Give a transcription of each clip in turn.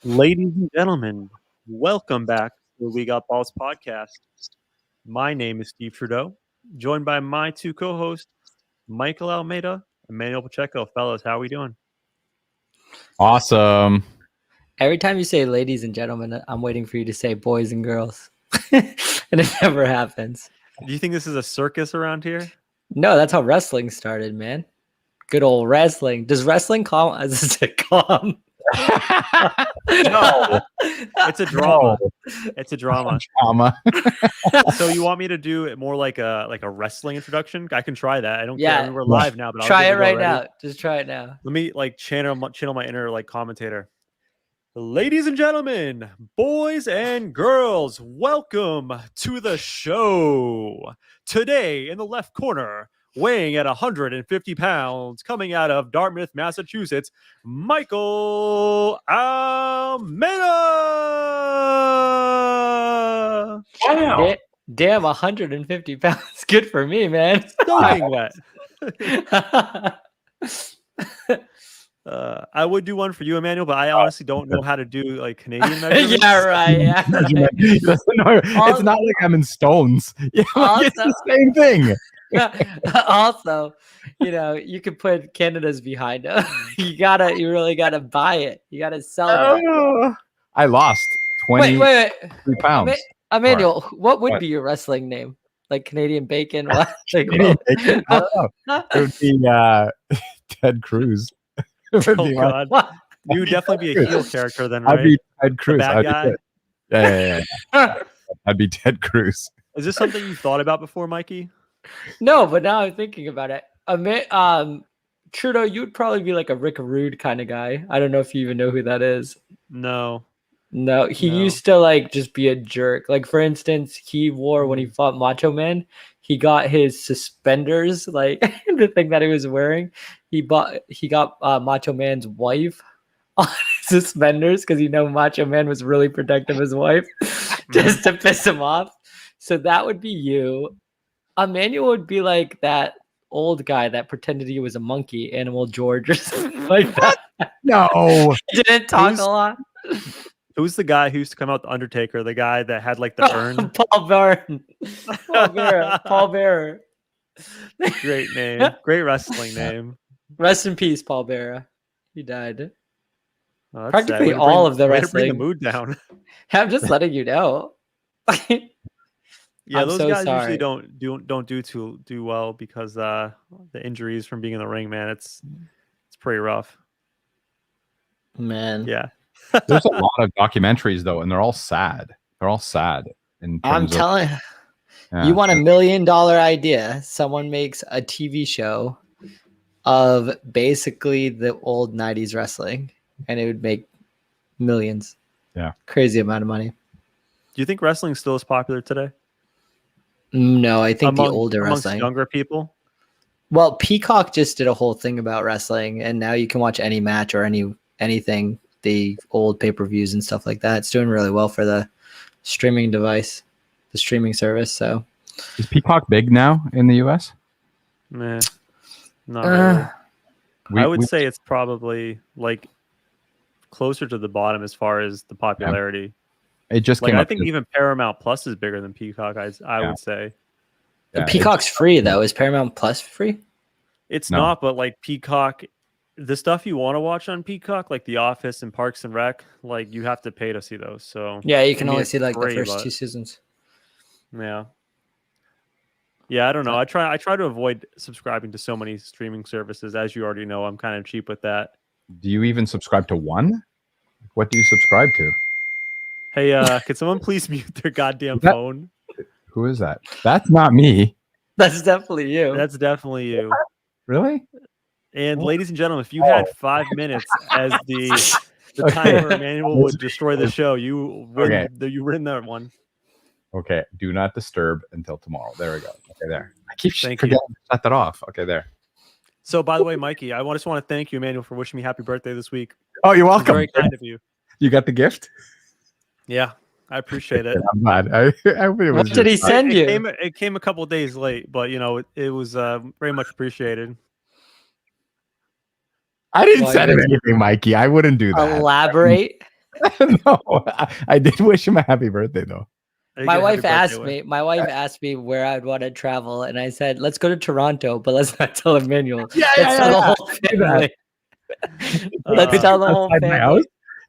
Ladies and gentlemen, welcome back to the We Got Balls podcast. My name is Steve Trudeau, joined by my two co-hosts, Michael Almeida and Manuel Pacheco. Fellas, how are we doing? Awesome. Every time you say ladies and gentlemen, I'm waiting for you to say boys and girls. And it never happens. Do you think this is a circus around here? No, that's how wrestling started, man. Good old wrestling. Does wrestling count as a sitcom? No. It's a drama. It's a drama. So you want me to do it more like a wrestling introduction? I can try that. I don't care. I mean, we're live now, but try I'll it right now. Just try it now. Let me channel my inner commentator. Ladies and gentlemen, boys and girls, welcome to the show. Today in the left corner, weighing at 150 pounds, coming out of Dartmouth, Massachusetts, Michael Almeida. Wow. Damn, 150 pounds. Good for me, man. Soaking wet. I would do one for you, Emmanuel, but I honestly don't know how to do Canadian measurements. Yeah, right. Yeah. It's not like I'm in stones. It's the same thing. Also, you could put Canada's behind it. You really gotta buy it. You gotta sell it. I lost 23 pounds. Emmanuel, what would be your wrestling name? Like Canadian Bacon? Canadian Bacon? I don't know. It would be Ted Cruz. Oh God! You would definitely be a heel character then, right? I'd be Ted Cruz. The bad guy. Yeah. I'd be Ted Cruz. Is this something you thought about before, Mikey? No, but now I'm thinking about it. Trudeau, you would probably be like a Rick Rude kind of guy. I don't know if you even know who that is. No, he used to just be a jerk. Like, for instance, he wore, when he fought Macho Man, he got his suspenders, the thing that he was wearing. He got Macho Man's wife on his suspenders because Macho Man was really protective of his wife, just to piss him off. So that would be you. Emmanuel would be like that old guy that pretended he was a monkey, Animal George, or something like that. No, he didn't talk a lot. Who's the guy who used to come out, the Undertaker? The guy that had the urn? Paul Bearer. Paul Bearer. Great name. Great wrestling name. Rest in peace, Paul Bearer. He died. Oh, practically all of the wrestling. Bring the mood down. I'm just letting you know. Yeah, those guys usually don't do well because the injuries from being in the ring, man. It's pretty rough. Man. Yeah. There's a lot of documentaries though, and they're all sad. I'm telling you, want $1 million idea? Someone makes a TV show of basically the old 90s wrestling, and it would make millions. Yeah. Crazy amount of money. Do you think wrestling still is popular today? No, I think the older wrestling. Younger people? Well, Peacock just did a whole thing about wrestling, and now you can watch any match or anything, the old pay-per-views and stuff like that. It's doing really well for the streaming device, the streaming service. So, is Peacock big now in the US? Nah, not really. I would say it's probably closer to the bottom as far as the popularity. It just came I think even Paramount Plus is bigger than Peacock. I would say. Yeah, Peacock's free though. Is Paramount Plus free? It's not, but Peacock, the stuff you want to watch on Peacock, like The Office and Parks and Rec, you have to pay to see those. So yeah, you can only see the first 2 seasons. Yeah. Yeah, I don't know. I try to avoid subscribing to so many streaming services. As you already know, I'm kind of cheap with that. Do you even subscribe to one? What do you subscribe to? Hey, could someone please mute their goddamn phone? Who is that? That's not me. That's definitely you. That's definitely you. Really? And ladies and gentlemen, if you had 5 minutes as the time where Emmanuel would destroy the show, you win that one. Okay, do not disturb until tomorrow. There we go. Okay, there. I keep forgetting to shut that off. Okay, there. So, by the way, Mikey, I just want to thank you, Emmanuel, for wishing me happy birthday this week. Oh, you're welcome. Very kind of you. You got the gift? Yeah, I appreciate it. I'm glad. What did he send you? It came a couple days late, but it was very much appreciated. I didn't send him anything, Mikey. I wouldn't do that. Elaborate. No, I did wish him a happy birthday though. My wife asked me where I'd want to travel, and I said, "Let's go to Toronto, but let's not tell Emmanuel. Let's tell the whole family. Let's tell the whole family."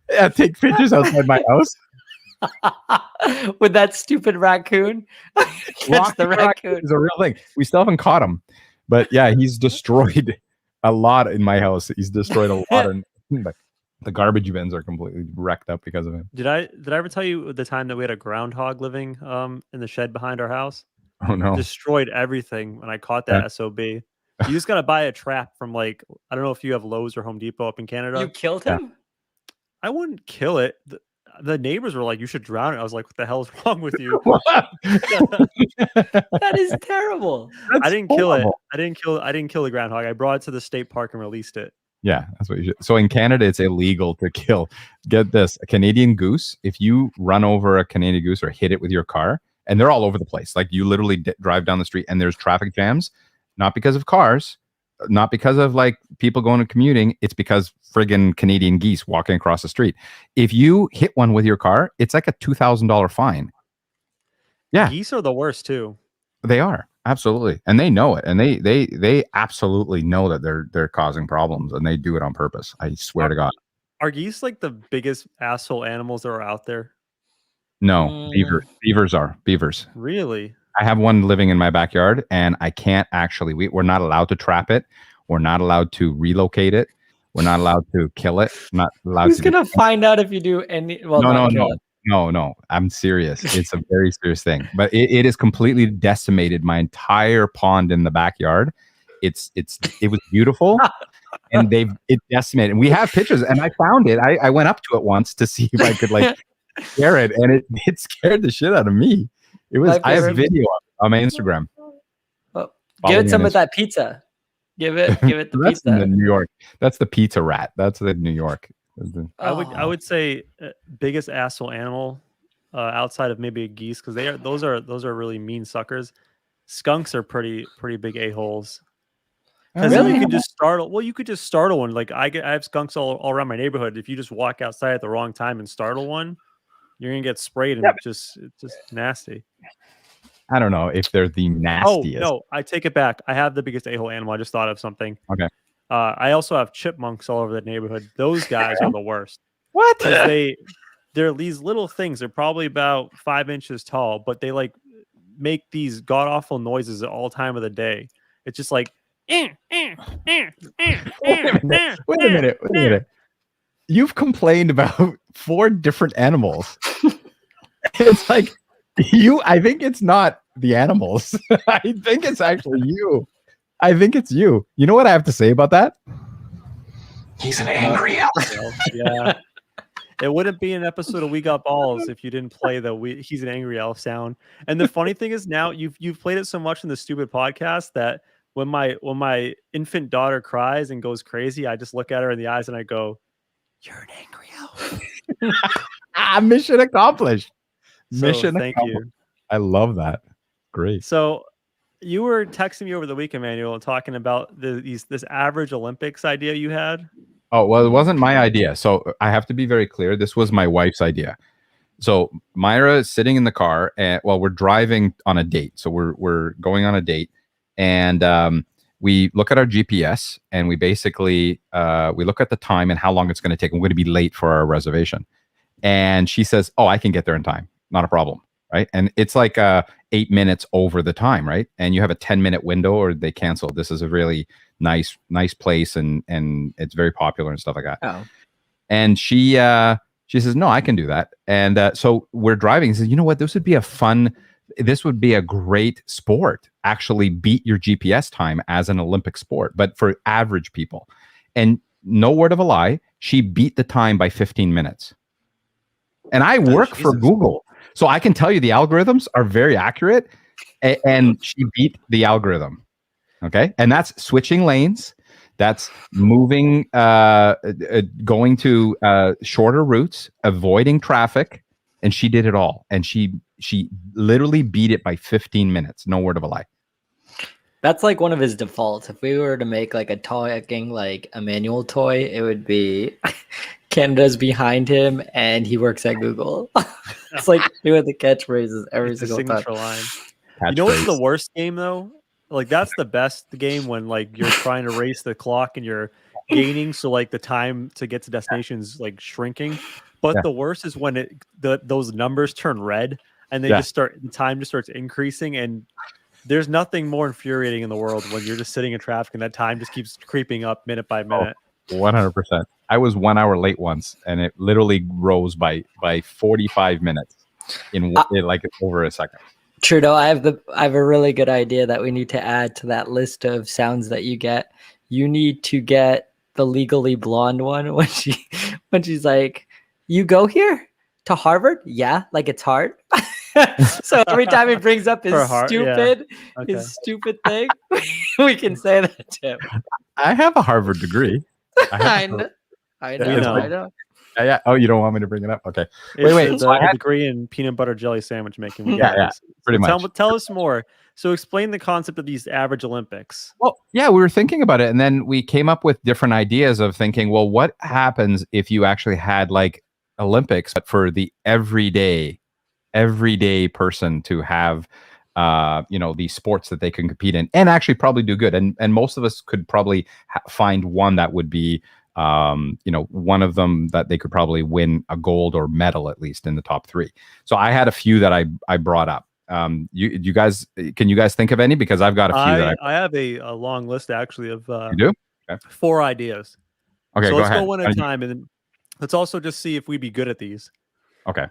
Yeah, take pictures outside my house with that stupid raccoon. Catch the raccoon is a real thing. We still haven't caught him, but yeah, he's destroyed a lot in my house. He's destroyed a lot, and the garbage bins are completely wrecked up because of him. Did I ever tell you the time that we had a groundhog living in the shed behind our house? Oh no! Destroyed everything when I caught that SOB. You just gotta buy a trap from I don't know if you have Lowe's or Home Depot up in Canada. You killed him? I wouldn't kill it. The neighbors were like, "You should drown it." I was like, "What the hell is wrong with you?" That is terrible. I didn't kill it. I didn't kill the groundhog. I brought it to the state park and released it. Yeah, that's what you should. So in Canada, it's illegal to kill. Get this: a Canadian goose. If you run over a Canadian goose or hit it with your car, and they're all over the place. Like you literally drive down the street and there's traffic jams, not because of cars, not because of people going and commuting. It's because friggin' Canadian geese walking across the street. If you hit one with your car, it's like a $2,000 fine. Yeah, geese are the worst too. They are, absolutely, and they know it, and they absolutely know that they're causing problems, and they do it on purpose. I swear to God. Are geese the biggest asshole animals that are out there? No, beavers are beavers. Really? I have one living in my backyard, and I can't actually. We're not allowed to trap it. We're not allowed to relocate it. We're not allowed to kill it. Not allowed. Who's gonna find out if you do any? Well, no. I'm serious. It's a very serious thing. But it is completely decimated my entire pond in the backyard. It was beautiful, and it decimated. And we have pictures, and I found it. I went up to it once to see if I could scare it, and it scared the shit out of me. It was. I have video on my Instagram. Well, give it some of that pizza. Give it the that's pizza. The New York. That's the pizza rat. That's the New York. I would say biggest asshole animal outside of maybe a geese, because those are really mean suckers. Skunks are pretty big a-holes. Really? You could just startle. Well, you could just startle one. I have skunks all around my neighborhood. If you just walk outside at the wrong time and startle one, you're gonna get sprayed, and it's just nasty. I don't know if they're the nastiest. Oh no, I take it back. I have the biggest a-hole animal. I just thought of something. Okay. I also have chipmunks all over the neighborhood. Those guys are the worst. What? They're these little things. They're probably about 5 inches tall, but they make these god awful noises at all time of the day. It's just like. Wait a minute. You've complained about 4 different animals. It's I think it's not the animals. I think it's actually you. I think it's you. You know what I have to say about that? He's an angry elf. Yeah. It wouldn't be an episode of We Got Balls if you didn't play he's an angry elf sound. And the funny thing is, now you've played it so much in the stupid podcast that when my infant daughter cries and goes crazy, I just look at her in the eyes and I go, "You're an angry elf." Mission accomplished. Thank you. I love that. Great. So you were texting me over the weekend, Manuel, talking about this average Olympics idea you had. Oh, well, it wasn't my idea. So I have to be very clear. This was my wife's idea. So Myra is sitting in the car, and we're driving on a date. So we're going on a date, and we look at our GPS, and we basically we look at the time and how long it's going to take. We're going to be late for our reservation, and she says, "Oh, I can get there in time. Not a problem." Right. And it's 8 minutes over the time. Right. And you have a 10-minute window or they cancel. This is a really nice place. And it's very popular and stuff like that. Oh. And she says, "No, I can do that." And so we're driving and says, "You know what? This would be a great sport. Actually beat your GPS time as an Olympic sport, but for average people." And no word of a lie, she beat the time by 15 minutes. And I work for Google. So I can tell you the algorithms are very accurate, and she beat the algorithm. Okay. And that's switching lanes. That's moving, going to shorter routes, avoiding traffic. And she did it all. And she literally beat it by 15 minutes. No word of a lie. That's one of his defaults. If we were to make a talking Emmanuel toy, it would be Canada's behind him, and he works at Google. It's like doing the catchphrases every It's the single time. signature line. You know what's the worst game though? Like that's the best game when like you're trying to race the clock and you're gaining, so like the time to get to destinations like shrinking. But the worst is when those numbers turn red and they just the time just starts increasing, and there's nothing more infuriating in the world when you're just sitting in traffic and that time just keeps creeping up minute by minute. 100%. I was 1 hour late once, and it literally rose by 45 minutes in like over a second. Trudeau, I have a really good idea that we need to add to that list of sounds that you get. You need to get the Legally Blonde one when she's like, "You go here to Harvard? Yeah, like it's hard." So every time he brings up his stupid thing, we can say that to him. I have a Harvard degree. I know. Yeah. Oh, you don't want me to bring it up? Okay. Wait. The degree in peanut butter jelly sandwich making. Pretty much. Tell us more. So explain the concept of these average Olympics. Well, yeah, we were thinking about it, and then we came up with different ideas of thinking, well, what happens if you actually had like Olympics, but for the everyday person to have these sports that they can compete in and actually probably do good, and most of us could probably find one that would be one of them that they could probably win a gold or medal at least in the top 3. So I had a few that I brought up. Can you guys think of any? Because I've got a few that I have a long list actually of you do? Okay. 4 ideas. Okay, so go let's ahead. go one at a time, and then let's also just see if we'd be good at these. Okay.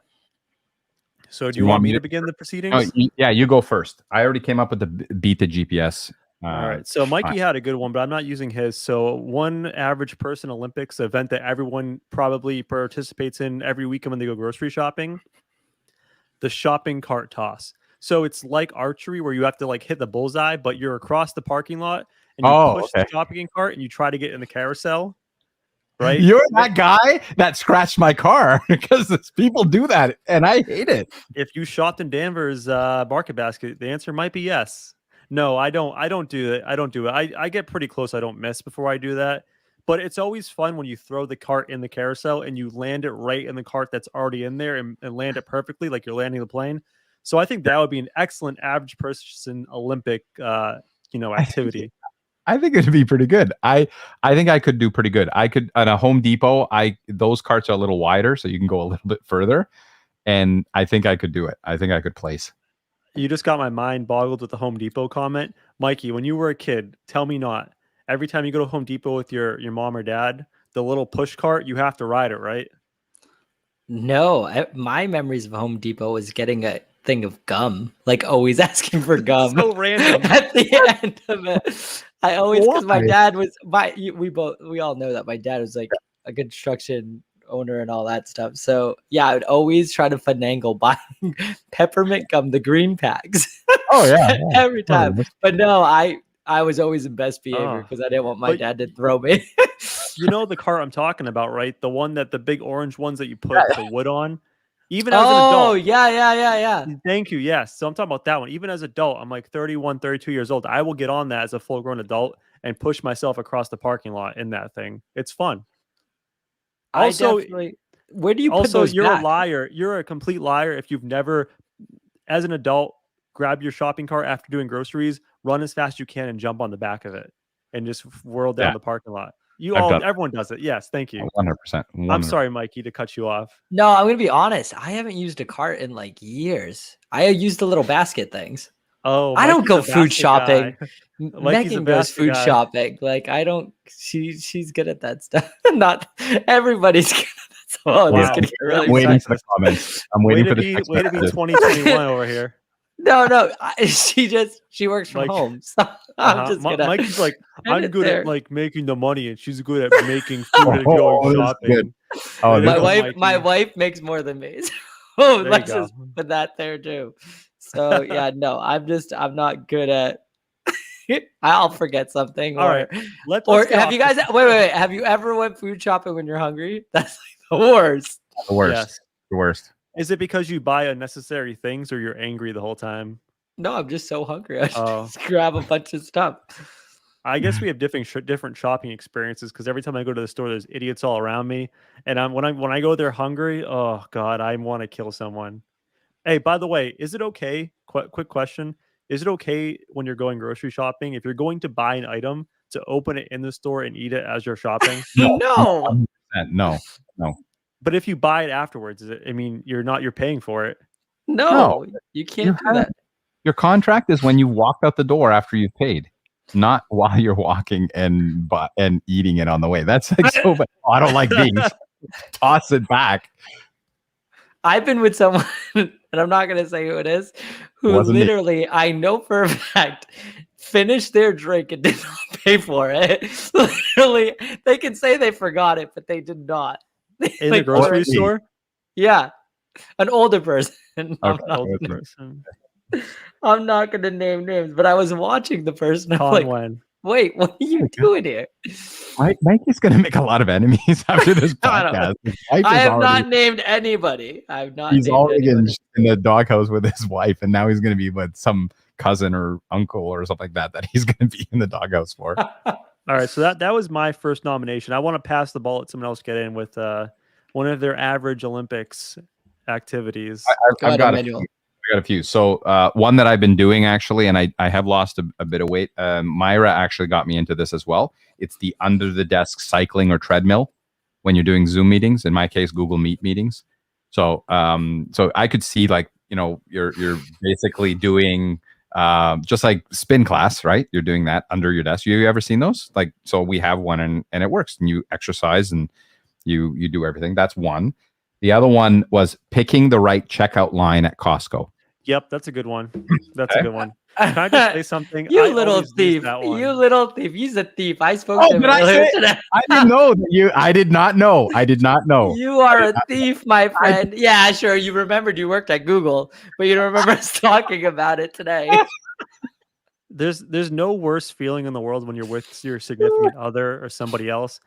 So do you want me to begin the proceedings? You go first. I already came up with the beat the GPS. All right. So Mikey had a good one, but I'm not using his. So one average person Olympics event that everyone probably participates in every weekend when they go grocery shopping, the shopping cart toss. So it's like archery where you have to like hit the bullseye, but you're across the parking lot and you push the shopping cart and you try to get in the carousel. Right? You're that guy that scratched my car because people do that and I hate it. If you shopped in Danvers Market Basket, the answer might be yes. No, I don't do it. I get pretty close. I don't miss before I do that. But it's always fun when you throw the cart in the carousel and you land it right in the cart that's already in there and land it perfectly like you're landing the plane. So I think that would be an excellent average person Olympic activity. I think it'd be pretty good. I think I could do pretty good. I could at a Home Depot. Those carts are a little wider, so you can go a little bit further. And I think I could do it. I think I could place. You just got my mind boggled with the Home Depot comment, Mikey. When you were a kid, tell me not. Every time you go to Home Depot with your mom or dad, the little push cart, you have to ride it, right? No, my memories of Home Depot was getting a thing of gum, like always asking for gum. So random. At the end of it, I always, because my dad was we all know that my dad was like a construction owner and all that stuff. So yeah, I would always try to finagle buying peppermint gum, the green packs. Oh yeah. Every time. But no, I was always in best behavior because I didn't want my dad to throw me. You know the cart I'm talking about, right? The one that the big orange ones that you put the wood on. Even as an adult. Oh, yeah. Thank you. Yes. So I'm talking about that one. Even as an adult, I'm like 31, 32 years old. I will get on that as a full-grown adult and push myself across the parking lot in that thing. It's fun. Also, where do you put those you're back? a liar. You're a complete liar if you've never, as an adult, grab your shopping cart after doing groceries, run as fast as you can, and jump on the back of it and just whirl down the parking lot. Everyone does it. Yes, thank you. 100%. I'm sorry, Mikey, to cut you off. No, I'm gonna be honest. I haven't used a cart in like years. I used the little basket things. Oh, I don't go food shopping. Megan goes food shopping. Like I don't. She's good at that stuff. Not everybody's good at that. Wow. This could get really waiting for the comments. I'm waiting for the way to be 2021 over here. No. She works from home. So I'm just gonna. Mikey's like, I'm good at like making the money, and she's good at making food and going shopping. My wife makes more than me. So let's just put that there too. So yeah, no, I'm not good at. I'll forget something. All right. Have you guys? Wait. Have you ever went food shopping when you're hungry? That's like the worst. The worst. Yes. The worst. Is it because you buy unnecessary things, or you're angry the whole time? No, I'm just so hungry. I just grab a bunch of stuff. I guess we have different shopping experiences because every time I go to the store, there's idiots all around me, and when I go there hungry, oh god, I want to kill someone. Hey, by the way, is it okay? Quick question: is it okay when you're going grocery shopping if you're going to buy an item to open it in the store and eat it as you're shopping? No. 100%. No. But if you buy it afterwards, I mean, you're paying for it. No, you can't do that. Your contract is when you walk out the door after you've paid, not while you're walking and eating it on the way. That's like so bad. Oh, I don't like these. Toss it back. I've been with someone, and I'm not going to say who it is, who Wasn't me. literally, I know for a fact, finished their drink and did not pay for it. Literally, they can say they forgot it, but they did not. In the grocery store? Yeah. An older person. I'm not going to name names, but I was watching the person. I'm like, wait, what are you doing here? Mikey's going to make a lot of enemies after this podcast. I have not named anybody. He's already in the doghouse with his wife, and now he's going to be with some cousin or uncle or something like that he's going to be in the doghouse for. All right, so that was my first nomination. I want to pass the ball, let someone else get in with one of their average Olympics activities. I've got a few. So one that I've been doing actually, and I have lost a bit of weight. Myra actually got me into this as well. It's the under the desk cycling or treadmill when you're doing Zoom meetings. In my case, Google Meet meetings. So so I could see like, you know, you're basically doing just like spin class, right? You're doing that under your desk. You ever seen those? Like, so we have one and it works, and you exercise and you do everything. That's one. The other one was picking the right checkout line at Costco. Yep, that's a good one. That's a good one. Can I just say something? You little thief. You little thief. He's a thief. I spoke to him earlier today. I didn't know that you. I did not know. You are a thief, my friend. Yeah, sure. You remembered you worked at Google, but you don't remember us talking about it today. There's no worse feeling in the world when you're with your significant other or somebody else,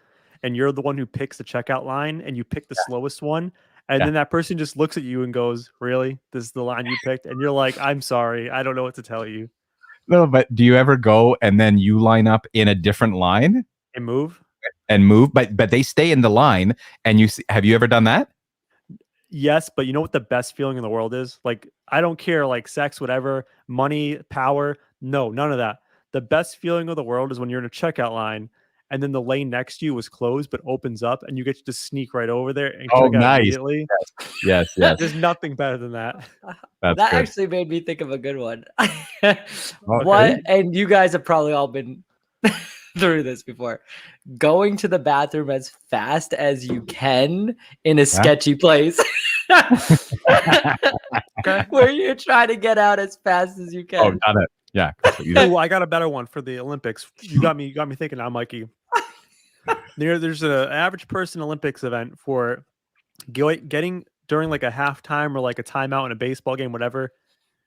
and you're the one who picks the checkout line, and you pick the slowest one. And then that person just looks at you and goes, "Really? This is the line you picked?" And you're like, "I'm sorry. I don't know what to tell you." No, but do you ever go and then you line up in a different line and move? But they stay in the line, and you see, have you ever done that? Yes, but you know what the best feeling in the world is? Like, I don't care, like sex, whatever, money, power. No, none of that. The best feeling of the world is when you're in a checkout line and then the lane next to you was closed but opens up and you get to sneak right over there and check out immediately. Yes. There's nothing better than that. That actually made me think of a good one. What? And you guys have probably all been through this before. Going to the bathroom as fast as you can in a sketchy place. Where you're trying to get out as fast as you can. Oh, got it. Yeah. Oh, I got a better one for the Olympics. You got me thinking now, Mikey. There's an average person Olympics event for getting during like a halftime or like a timeout in a baseball game, whatever,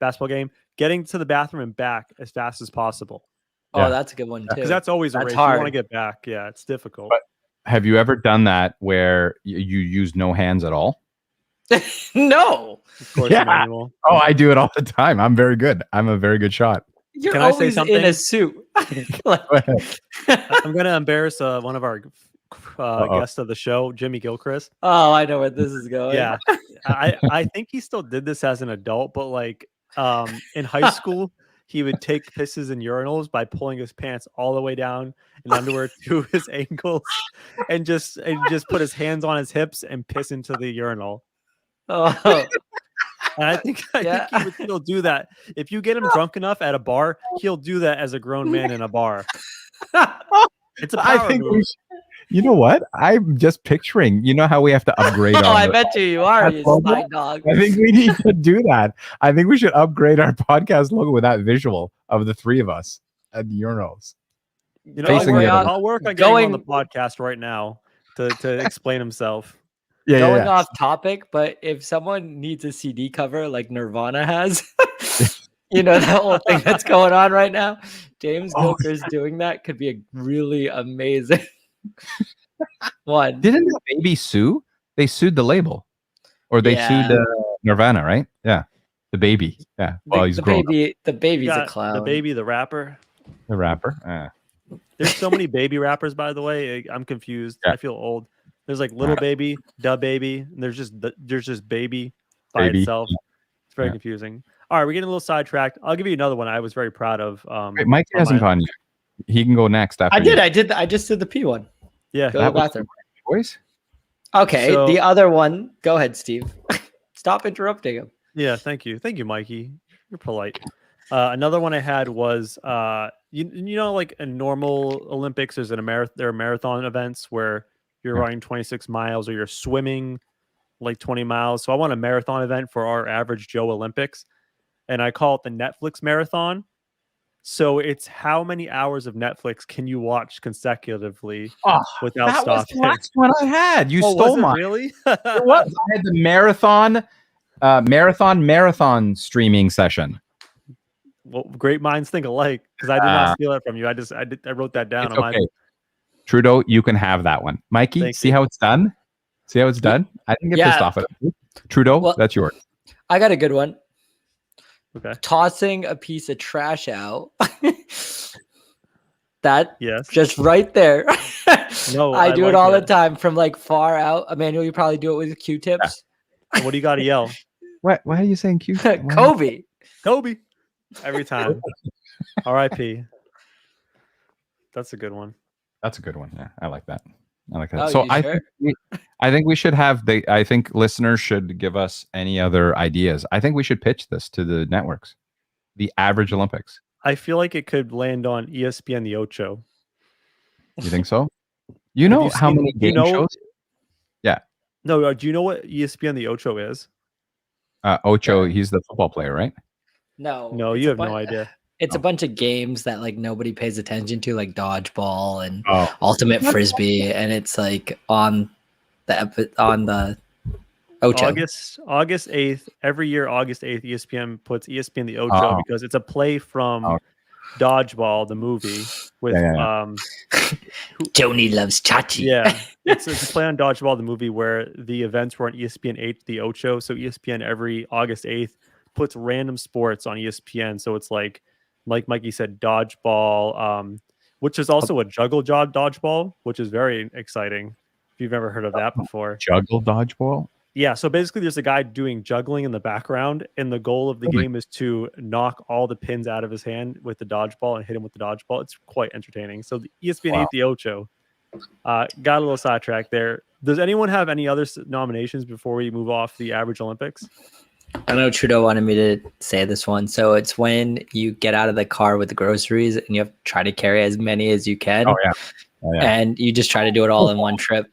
basketball game, getting to the bathroom and back as fast as possible. Oh, that's a good one too. Because that's always a race. Hard. You want to get back. Yeah, it's difficult. But have you ever done that where you use no hands at all? No. Of course, Emmanuel. Oh, I do it all the time. I'm very good. I'm a very good shot. You're Can I say something? In a suit. I'm going to embarrass one of our guests of the show, Jimmy Gilchrist. Oh, I know where this is going. Yeah. I think he still did this as an adult, but like in high school, he would take pisses in urinals by pulling his pants all the way down in underwear to his ankles and just put his hands on his hips and piss into the urinal. Oh. And I think he would still do that. If you get him drunk enough at a bar, he'll do that as a grown man in a bar. It's a power move. You know what? I'm just picturing, you know how we have to upgrade I bet you are, you spy dog. I think we need to do that. I think we should upgrade our podcast logo with that visual of the three of us at the urinals. You know, I'll work on getting on the podcast right now to explain himself. Going off topic, but if someone needs a CD cover like Nirvana has, you know, that whole thing that's going on right now, James Gilchrist doing that could be a really amazing one. Didn't the baby sue? They sued the label, or they sued Nirvana, right? Yeah, the baby. Yeah, well, he's grown. The baby's a clown. The baby, the rapper. The rapper. There's so many baby rappers, by the way. I'm confused. Yeah. I feel old. There's like Little Baby, Da Baby, and there's just Baby by Baby. itself. It's very Yeah. confusing. All right, we're getting a little sidetracked. I'll give you another one I was very proud of. Wait, Mike on hasn't my- gone yet. He can go next after I you. did. I just did the P one. Yeah, Go to the bathroom. Boys? Okay, So- the other one. Go ahead, Steve. Stop interrupting him. yeah. Thank you, Mikey. You're polite. Another one I had was you know, like a normal Olympics, there are marathon events where you're Yeah. running 26 miles or you're swimming like 20 miles. So I want a marathon event for our average Joe Olympics, and I call it the Netflix marathon. So it's how many hours of Netflix can you watch consecutively Oh, without that was stopping? the last one I had. You Oh, stole was it mine. really? It was. I had the marathon streaming session. Well, great minds think alike, because I did not steal it from you. I wrote that down. It's on my- okay. Trudeau, you can have that one. Mikey, Thank see you. how it's done? See how it's done? I didn't get Yeah. pissed off at it. Trudeau, Well- that's yours. I got a good one. Okay. Tossing a piece of trash out. That Yes. just right there. No, I I do like it all it. the time from like far out. Emmanuel, you probably do it with Q-tips. What do you got to yell? Why are you saying cute? Kobe. Kobe. Every time. R.I.P. That's a good one. That's a good one. Yeah, I like that. I like that. Oh, so you I sure? think we should have I think listeners should give us any other ideas. I think we should pitch this to the networks. The average Olympics. I feel like it could land on ESPN the Ocho. You think so? You Have know you how seen- many do you game know- shows? No, do you know what ESPN the Ocho is? Ocho, he's the football player, right? No. No, it's you a have no bu- idea. It's Oh. a bunch of games that like nobody pays attention to, like dodgeball and Oh, ultimate frisbee, and it's like on the Ocho. August 8th, every year, August 8th, ESPN puts ESPN the Ocho Oh. because it's a play from Oh. Dodgeball, the movie, with Yeah. Joni loves Chachi. Yeah, it's a play on Dodgeball, the movie, where the events were on ESPN 8, the Ocho. So ESPN every August 8th puts random sports on ESPN. So it's like Mikey said, Dodgeball, which is also a juggle job dodgeball, which is very exciting. If you've ever heard of that before. juggle dodgeball. Yeah, so basically there's a guy doing juggling in the background, and the goal of the game is to knock all the pins out of his hand with the dodgeball and hit him with the dodgeball. It's quite entertaining. So the ESPN 8 the Ocho. Got a little sidetracked there. Does anyone have any other nominations before we move off the average Olympics? I know Trudeau wanted me to say this one. So it's when you get out of the car with the groceries and you have to try to carry as many as you can. Oh yeah. And you just try to do it all in one trip.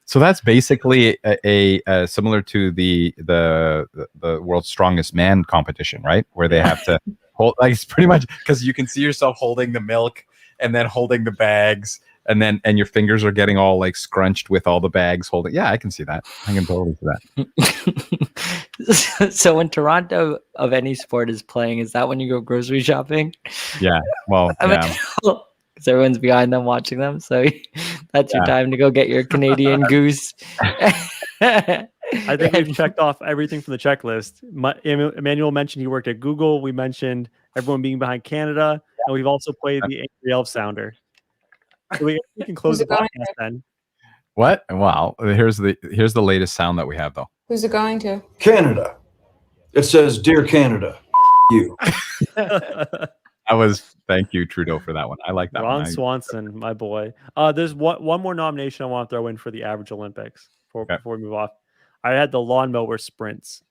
So that's basically a similar to the world's strongest man competition, right? Where they have to hold, like, it's pretty much because you can see yourself holding the milk and then holding the bags, and your fingers are getting all like scrunched with all the bags holding. Yeah, I can see that. I can totally see that. So when Toronto of any sport is playing, is that when you go grocery shopping? Yeah. Well, yeah. Because everyone's behind them watching them. So that's your time to go get your Canadian goose. I think we've checked off everything from the checklist. Emmanuel mentioned he worked at Google. We mentioned everyone being behind Canada, and we've also played the Angry Elf sounder. So we can close the podcast then. What? Wow. Here's the latest sound that we have though. Who's it going to? Canada. It says, "Dear Canada, you." Thank you, Trudeau, for that one. I like that Ron one. Swanson, my boy. There's one more nomination I want to throw in for the average Olympics before we move off. I had the lawnmower sprints.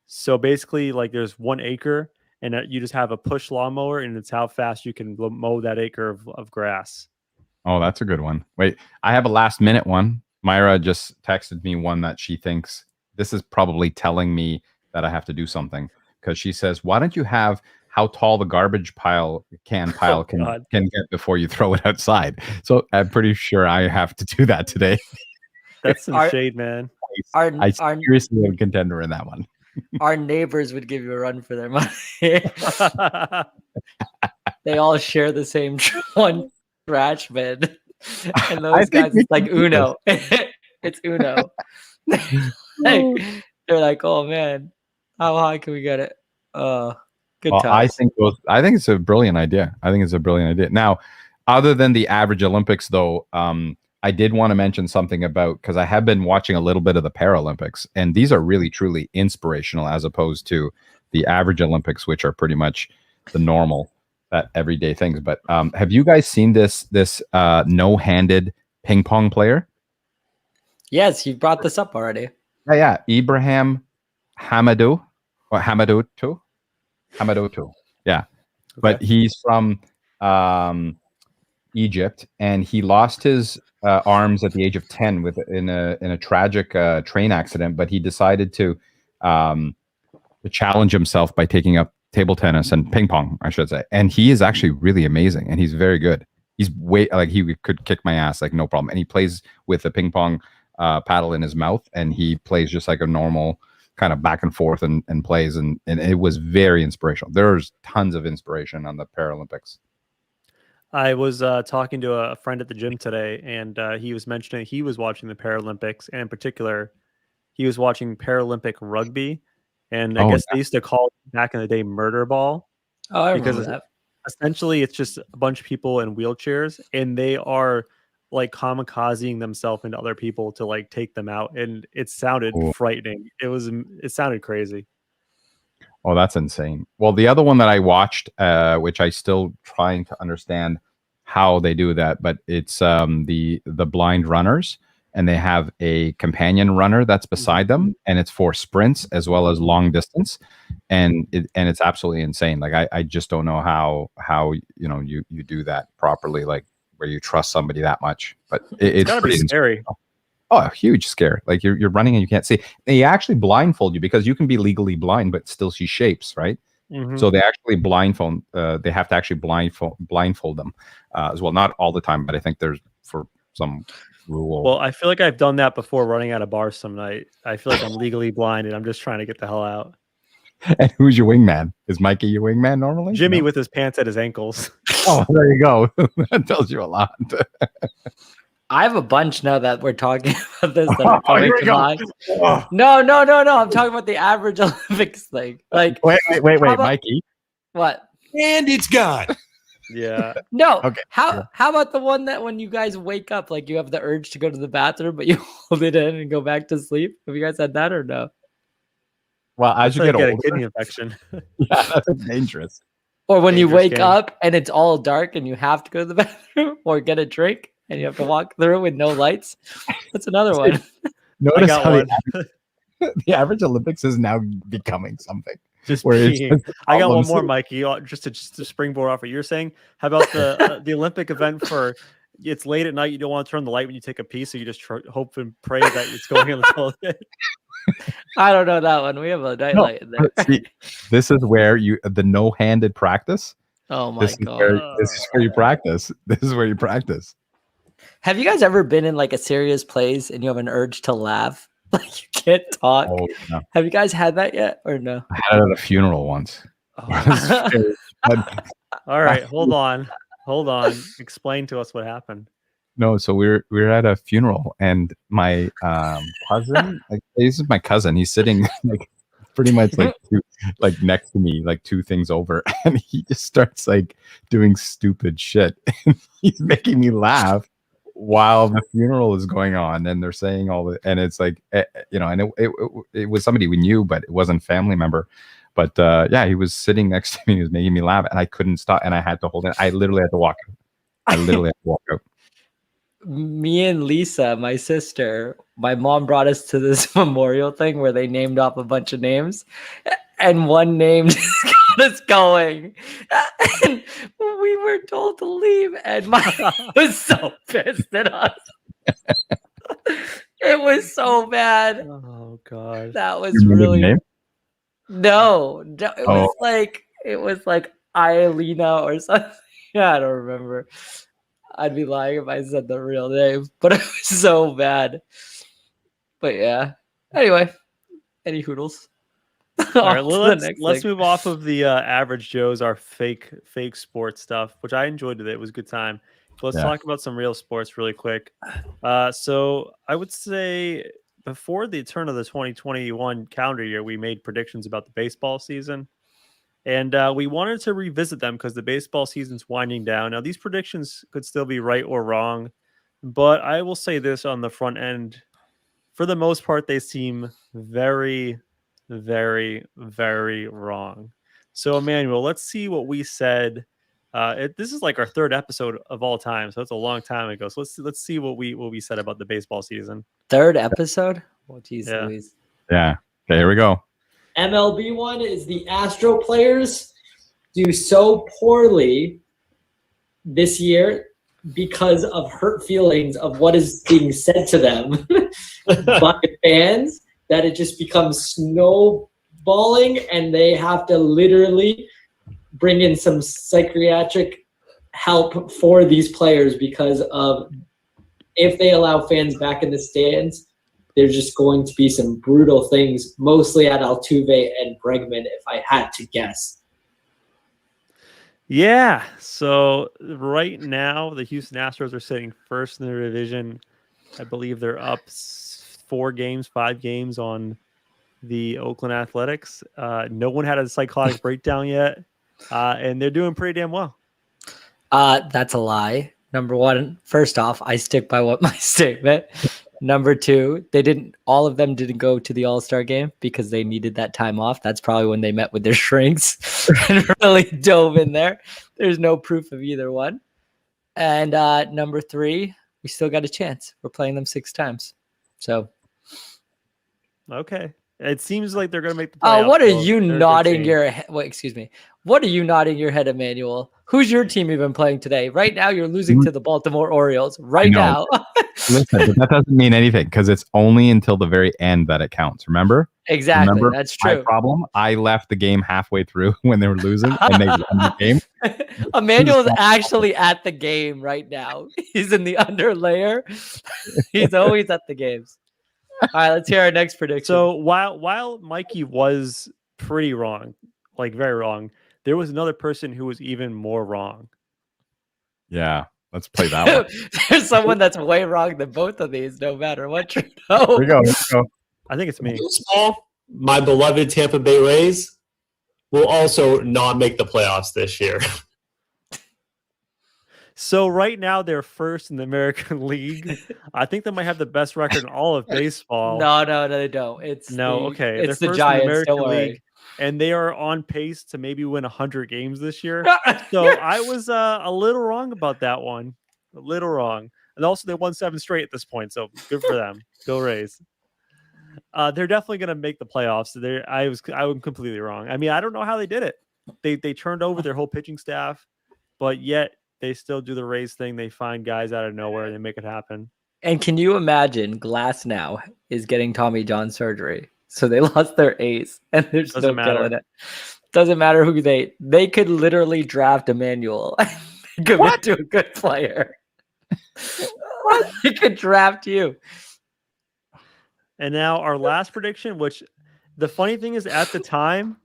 So basically, like, there's 1 acre, and you just have a push lawnmower, and it's how fast you can mow that acre of grass. Oh, that's a good one. Wait, I have a last minute one. Myra just texted me one that she thinks this is probably telling me that I have to do something, because she says, why don't you have how tall the garbage can get before you throw it outside? So I'm pretty sure I have to do that today. That's some shade, man. I seriously am a contender in that one. Our neighbors would give you a run for their money. They all share the same one trash bin. And those guys, it's like Uno. It's Uno. They're like, oh man, how high can we get it? Good Well, times. I think it's a brilliant idea. Now, Other than the average Olympics, though, I did want to mention something about, because I have been watching a little bit of the Paralympics, and these are really truly inspirational as opposed to the average Olympics, which are pretty much the normal, everyday things. But have you guys seen this no-handed ping pong player? Yes, you brought this up already. Yeah, Ibrahim Hamadou or Hamadoutou. Yeah, but he's from Egypt, and he lost his arms at the age of 10 in a tragic train accident. But he decided to challenge himself by taking up table tennis and ping pong, I should say. And he is actually really amazing, and he's very good. He's he could kick my ass like no problem. And he plays with a ping pong paddle in his mouth, and he plays just like a normal kind of back and forth and plays, and it was very inspirational. There's tons of inspiration on the Paralympics. I was talking to a friend at the gym today, and he was mentioning he was watching the Paralympics, and in particular, he was watching Paralympic rugby. And I guess they used to call it back in the day murder ball. Oh, I remember that. Essentially, it's just a bunch of people in wheelchairs, and they are like kamikazing themselves into other people to like take them out. And it sounded frightening. It sounded crazy. Oh, that's insane. Well, the other one that I watched, which I still trying to understand how they do that, but it's the blind runners, and they have a companion runner that's beside them, and it's for sprints as well as long distance, and it's absolutely insane. Like I just don't know how you do that properly, like where you trust somebody that much. But it's gotta be scary. Oh, a huge scare. Like you're running and you can't see. They actually blindfold you, because you can be legally blind but still see shapes, right? So they actually blindfold. They have to actually blindfold them as well. Not all the time, but I think there's for some rule. Well, I feel like I've done that before running out of bars some night. I feel like I'm legally blind and I'm just trying to get the hell out. And who's your wingman? Is Mikey your wingman normally? Jimmy with his pants at his ankles. Oh, there you go. That tells you a lot. I have a bunch now that we're talking about this. That are coming to mind. No. I'm talking about the average Olympics thing. Like, wait, Mikey. What? And it's gone. Yeah. No. Okay. How about the one that when you guys wake up, like you have the urge to go to the bathroom, but you hold it in and go back to sleep? Have you guys had that or no? Well, as you get older, a kidney infection. Yeah, that's dangerous. Or when you wake game. up and it's all dark and you have to go to the bathroom or get a drink and you have to walk through with no lights. That's another one. Notice how one. the average Olympics is now becoming something. Just where peeing. I got one more, Mikey, just to springboard off what you're saying. How about the Olympic event for it's late at night, you don't want to turn the light when you take a pee, so you just hope and pray that it's going on the toilet. I don't know that one. We have a nightlight in there. See, this is where the no-handed practice. Oh my god! This is where you practice. This is where you practice. Have you guys ever been in like a serious place and you have an urge to laugh? Like you can't talk. Oh, no. Have you guys had that yet or no? I had it at a funeral once. Oh. All right, hold on. Explain to us what happened. No, so we're at a funeral, and my cousin, like this is my cousin. He's sitting like pretty much like next to me, like two things over, and he just starts like doing stupid shit. And he's making me laugh while the funeral is going on, and they're saying all the, and it's like and it was somebody we knew, but it wasn't a family member. But yeah, he was sitting next to me. He was making me laugh, and I couldn't stop, and I had to hold it. I literally had to walk out. Me and Lisa, my sister, my mom brought us to this memorial thing where they named off a bunch of names, and one name just got us going. And we were told to leave, and my mom was so pissed at us. It was so bad. Oh god, that was really no. It was like Ielina or something. Yeah, I don't remember. I'd be lying if I said the real name, but it was so bad. But yeah. Anyway, any hoodles? All right, let's move off of the average Joes, our fake sports stuff, which I enjoyed today. It was a good time. Let's talk about some real sports really quick. So I would say before the turn of the 2021 calendar year, we made predictions about the baseball season. And we wanted to revisit them because the baseball season's winding down. Now, these predictions could still be right or wrong, but I will say this on the front end. For the most part, they seem very, very, very wrong. So, Emmanuel, let's see what we said. This is like our third episode of all time, so it's a long time ago. So let's see what we said about the baseball season. Third episode? Oh, geez, Yeah. Louise. Yeah. Okay, here we go. MLB one is the Astro players do so poorly this year because of hurt feelings of what is being said to them by fans that it just becomes snowballing and they have to literally bring in some psychiatric help for these players because of if they allow fans back in the stands, there's just going to be some brutal things, mostly at Altuve and Bregman, if I had to guess. Yeah. So right now, the Houston Astros are sitting first in their division. I believe they're up 5 games on the Oakland Athletics. No one had a psychotic breakdown yet, and they're doing pretty damn well. That's a lie. Number one, first off, I stick by what my statement. Number two, all of them didn't go to the All-Star game because they needed that time off. That's probably when they met with their shrinks and really dove in there. There's no proof of either one. And number three, we still got a chance. We're playing them 6 times. So. Okay. It seems like they're going to make the playoffs. What are so you they're a good nodding team. your head? Wait, excuse me. What are you nodding your head, Emmanuel? Who's your team even playing today? Right now, you're losing to the Baltimore Orioles. Right now. Listen, but that doesn't mean anything because it's only until the very end that it counts. Remember? Exactly. Remember That's my true. problem? I left the game halfway through when they were losing and they won the game. Emmanuel's actually at the game right now. He's in the under layer. He's always at the games. All right, let's hear our next prediction. So while Mikey was pretty wrong, like very wrong, there was another person who was even more wrong. Yeah, let's play that one. There's someone that's way wrong than both of these, no matter what you know. Here we go. Let's go. I think it's me. Baseball, my beloved Tampa Bay Rays will also not make the playoffs this year. So right now they're first in the American League. I think they might have the best record in all of baseball. No, they don't. It's okay. It's They're the first Giants. in the American Don't worry. League, and they are on pace to maybe win 100 games this year. So I was a little wrong about that one. A little wrong. And also they won 7 straight at this point, so good for them. Go Rays. They're definitely going to make the playoffs. I was completely wrong. I mean, I don't know how they did it. They turned over their whole pitching staff, but yet they still do the Rays thing. They find guys out of nowhere and they make it happen. And can you imagine Glass now is getting Tommy John surgery? So they lost their ace and they're still killing it. Doesn't matter who they could literally draft Emmanuel and commit to a good player. They could draft you. And now our last prediction, which the funny thing is at the time,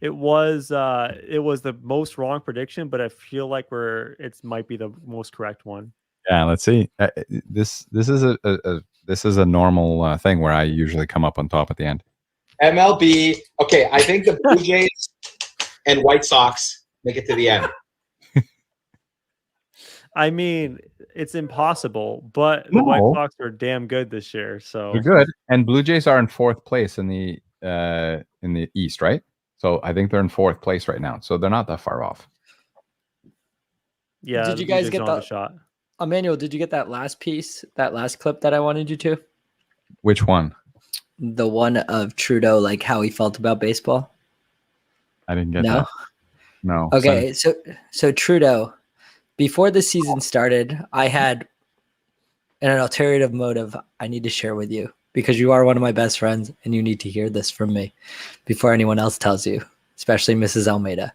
it was the most wrong prediction, but I feel like it might be the most correct one. Yeah, let's see. This is a normal thing where I usually come up on top at the end. MLB. Okay, I think the Blue Jays and White Sox make it to the end. I mean, it's impossible, but the White Sox are damn good this year. So they're good, and Blue Jays are in 4th place in the East, right? So I think they're in 4th place right now. So they're not that far off. Yeah. Did you guys get the shot? Emmanuel, did you get that last piece, that last clip that I wanted you to? Which one? The one of Trudeau, like how he felt about baseball. I didn't get that. No. Okay, so Trudeau, before the season started, I had an alternative motive I need to share with you because you are one of my best friends and you need to hear this from me before anyone else tells you, especially Mrs. Almeida.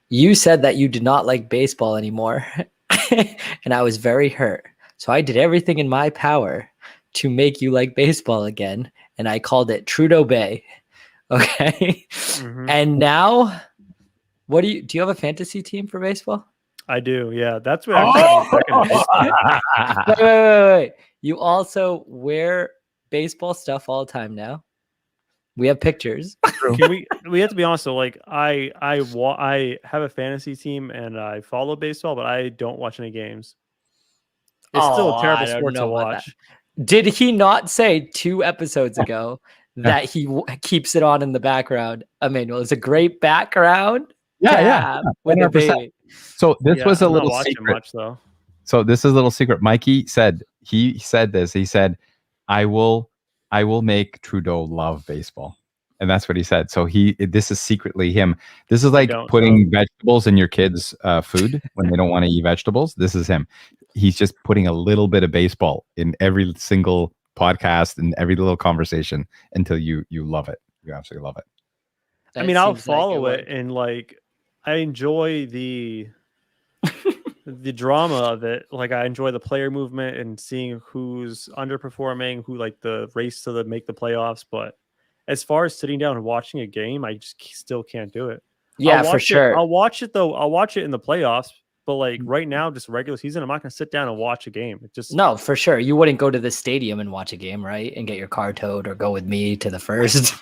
You said that you did not like baseball anymore, and I was very hurt. So I did everything in my power to make you like baseball again, and I called it Trudeau Bay. Okay? Mm-hmm. And now, do you have a fantasy team for baseball? I do, yeah. That's what I'm Wait. You also wear baseball stuff all the time now. We have pictures. we have to be honest though, like I have a fantasy team and I follow baseball, but I don't watch any games. It's still a terrible I don't sport to know about that. watch. Did he not say 2 episodes ago that he keeps it on in the background? Emmanuel, it's a great background. Yeah, to yeah, have with a 100%. baby. So this Yeah, was a I'm not little watching secret. much though. So this is a little secret. Mikey said he said this. He said, "I will make Trudeau love baseball," and that's what he said. So this is secretly him. This is like don't, putting vegetables in your kids' food when they don't want to eat vegetables. This is him. He's just putting a little bit of baseball in every single podcast and every little conversation until you love it. You absolutely love it. I mean, I'll seems like follow it would. and like I enjoy the drama of it. Like I enjoy the player movement and seeing who's underperforming, who like the race to make the playoffs. But as far as sitting down and watching a game, I just still can't do it. Yeah, I'll for watch sure. I'll watch it though. I'll watch it in the playoffs. But like right now, just regular season, I'm not gonna sit down and watch a game. It just No, for sure. You wouldn't go to the stadium and watch a game, right? And get your car towed or go with me to the first,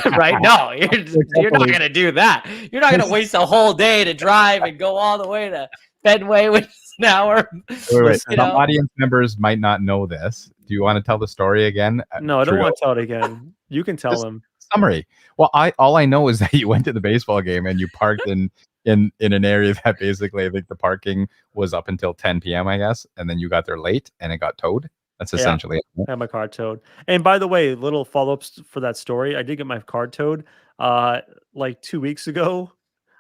right? No, you're not going to do that. You're not going to waste a whole day to drive and go all the way to Fenway, which is an hour. Wait. You Some know? audience members might not know this. Do you want to tell the story again? no, I don't Trudeau? want to tell it again. You can tell Just- them. Summary. Well, all I know is that you went to the baseball game and you parked in an area that basically I think the parking was up until 10 p.m. I guess, and then you got there late and it got towed. That's essentially it. I had my car towed. And by the way, little follow-ups for that story. I did get my car towed like 2 weeks ago.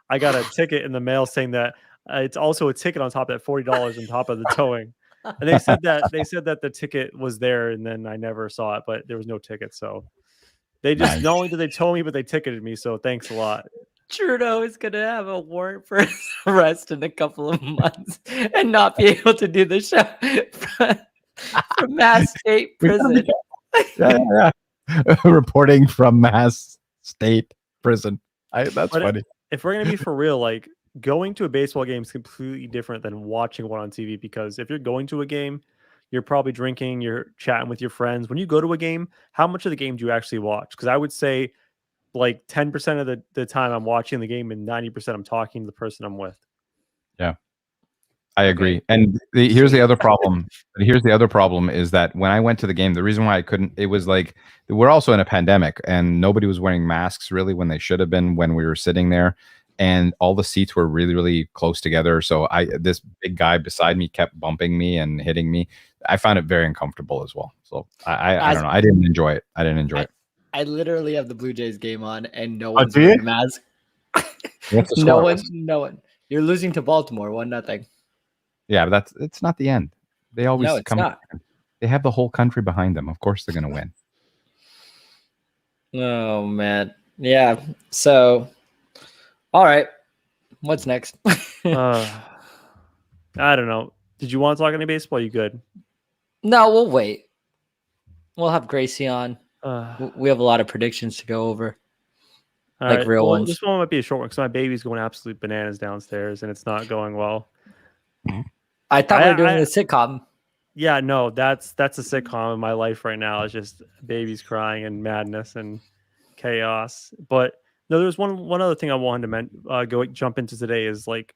I got a ticket in the mail saying that it's also a ticket on top of that $40 on top of the towing. And they said that the ticket was there and then I never saw it, but there was no ticket. So they just Nice. not only did they tow me, but they ticketed me. So thanks a lot. Trudeau is going to have a warrant for his arrest in a couple of months and not be able to do the show from Mass State Prison. Yeah. Reporting from Mass State Prison. That's But funny. If we're gonna be for real, like going to a baseball game is completely different than watching one on TV because if you're going to a game, you're probably drinking, you're chatting with your friends. When you go to a game, how much of the game do you actually watch? Because I would say like 10% of the time I'm watching the game and 90% I'm talking to the person I'm with. Yeah, I agree. And here's the other problem. Here's the other problem is that when I went to the game, the reason why I couldn't, it was like, we're also in a pandemic and nobody was wearing masks really when they should have been when we were sitting there. And all the seats were really, really close together. So this big guy beside me kept bumping me and hitting me. I found it very uncomfortable as well. So I don't know. I didn't enjoy it. I literally have the Blue Jays game on and no Oh, one's do you? wearing a mask. What's the No score? one, no one. You're losing to Baltimore 1-0. Yeah, but it's not the end. They always No, it's come. not. They have the whole country behind them. Of course, they're going to win. Oh man, yeah. So, all right, what's next? I don't know. Did you want to talk any baseball? You good? No, we'll wait. We'll have Gracie on. Uh, We have a lot of predictions to go over. all Like right. real Well, ones. this one might be a short one because my baby's going absolute bananas downstairs and it's not going well. I thought we were doing I- a sitcom. Yeah, no, that's a sitcom in my life right now. It's just babies crying and madness and chaos. But no, there's one other thing I wanted to jump into today is like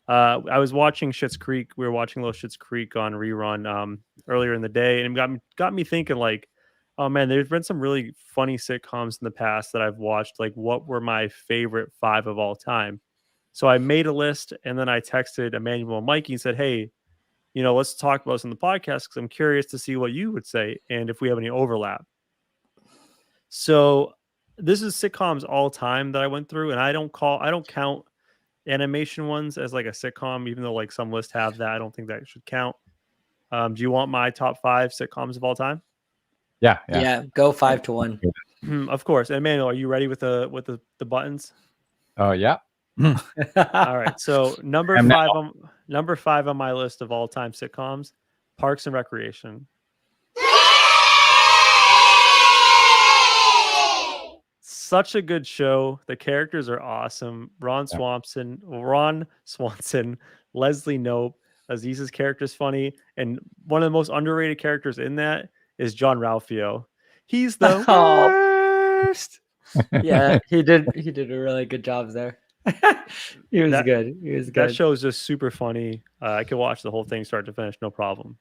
I was watching Schitt's Creek. We were watching a little Schitt's Creek on rerun earlier in the day, and it got me thinking like, oh man, there's been some really funny sitcoms in the past that I've watched. Like, what were my favorite 5 of all time? So I made a list, and then I texted Emmanuel and Mikey and said, hey, let's talk about this in the podcast because I'm curious to see what you would say and if we have any overlap. So this is sitcoms all time that I went through, and I don't count animation ones as like a sitcom, even though like some lists have that. I don't think that should count. Do you want my top 5 sitcoms of all time? Yeah, go 5-1. Of course. And Emmanuel, are you ready with the buttons? Oh yeah. All right. So number I'm 5 on my list of all time sitcoms, Parks and Recreation. Such a good show. The characters are awesome. Ron Swanson, Leslie Knope. Aziz's character is funny, and one of the most underrated characters in that is John Ralphio. He's the worst. Yeah, he did a really good job there. He was That- good. He was That good. show is just super funny. I could watch the whole thing start to finish, no problem.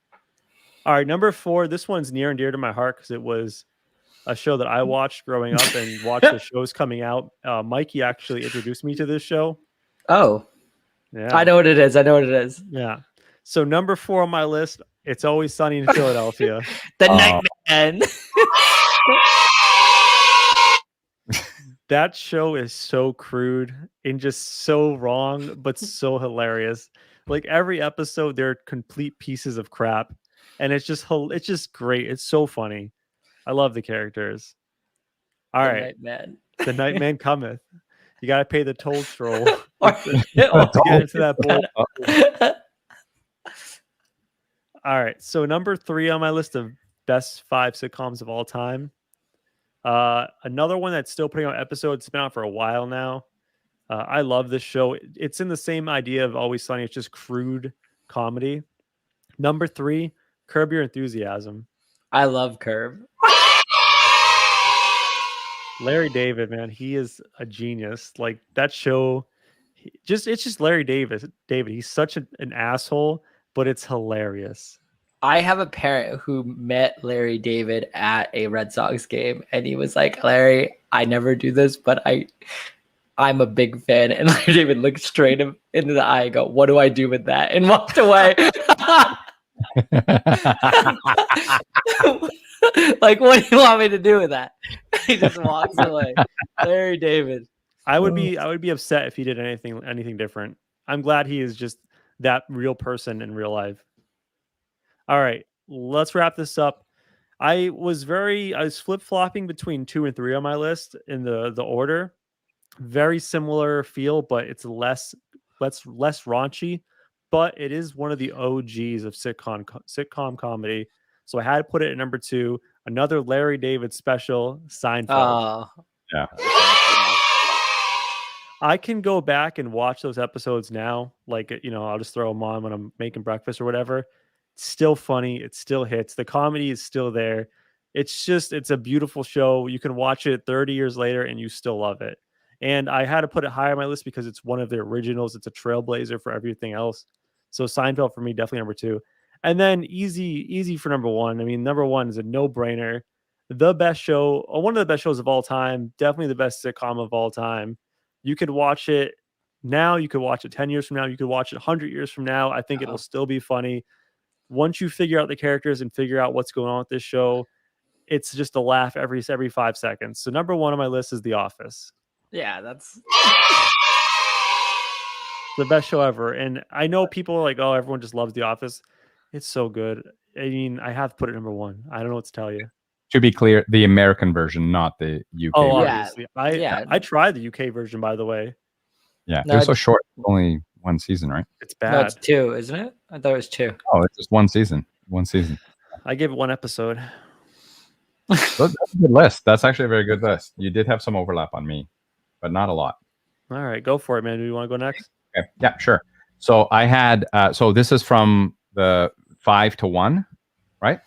All right, number 4. This one's near and dear to my heart because it was a show that I watched growing up and watched the shows coming out. Mikey actually introduced me to this show. Oh, Yeah, I know what it is. I know what it is. Yeah. So number 4 on my list, It's Always Sunny in Philadelphia. The Oh. Nightman. That show is so crude and just so wrong, but so hilarious. Like every episode, they're complete pieces of crap, and it's just great. It's so funny. I love the characters. All The right, Nightman. the Nightman cometh. You gotta pay the toll stroll Or- to get into that bowl. All right, so number 3 on my list of best 5 sitcoms of all time. Another one that's still putting out episodes. It's been out for a while now. I love this show. It's in the same idea of Always Sunny. It's just crude comedy. Number 3, Curb Your Enthusiasm. I love Curb. Larry David, man, he is a genius. Like that show, it's just Larry David. He's such an asshole, but it's hilarious. I have a parent who met Larry David at a Red Sox game, and he was like, "Larry, I never do this, but I'm a big fan." And Larry David looked straight him into the eye and go, "What do I do with that?" and walked away. Like, what do you want me to do with that? He just walks away. Larry David. I would be upset if he did anything different. I'm glad he is just that real person in real life. All right, let's wrap this up. I was flip-flopping between 2 and 3 on my list in the order. Very similar feel, but it's less raunchy, but it is one of the OGs of sitcom comedy. So I had to put it at number 2. Another Larry David special, Seinfeld. Oh, Yeah. I can go back and watch those episodes now. Like, I'll just throw them on when I'm making breakfast or whatever. It's still funny. It still hits. The comedy is still there. It's a beautiful show. You can watch it 30 years later and you still love it. And I had to put it higher on my list because it's one of the originals. It's a trailblazer for everything else. So Seinfeld for me, definitely number 2. And then easy for number 1. I mean, number 1 is a no-brainer. The best show, one of the best shows of all time, definitely the best sitcom of all time. You could watch it now. You could watch it 10 years from now. You could watch it 100 years from now. I think it'll still be funny. Once you figure out the characters and figure out what's going on with this show, it's just a laugh every 5 seconds. So number 1 on my list is The Office. yeah, that's The best show ever. And I know people are like, oh, everyone just loves The Office. It's so good. I mean, I have to put it number 1. I don't know what to tell you. To be clear, the American version, not the UK Oh, version. obviously. I tried the UK version, by the way. Yeah, No, it was so short. Only one season, right? It's no, bad. it's 2, isn't it? I thought it was 2. Oh, it's just one season. I gave it 1 episode. That's a good list. That's actually a very good list. You did have some overlap on me, but not a lot. All right, go for it, man. Do you want to go next? Okay. Yeah, sure. So I had so this is from the 5 to 1, right?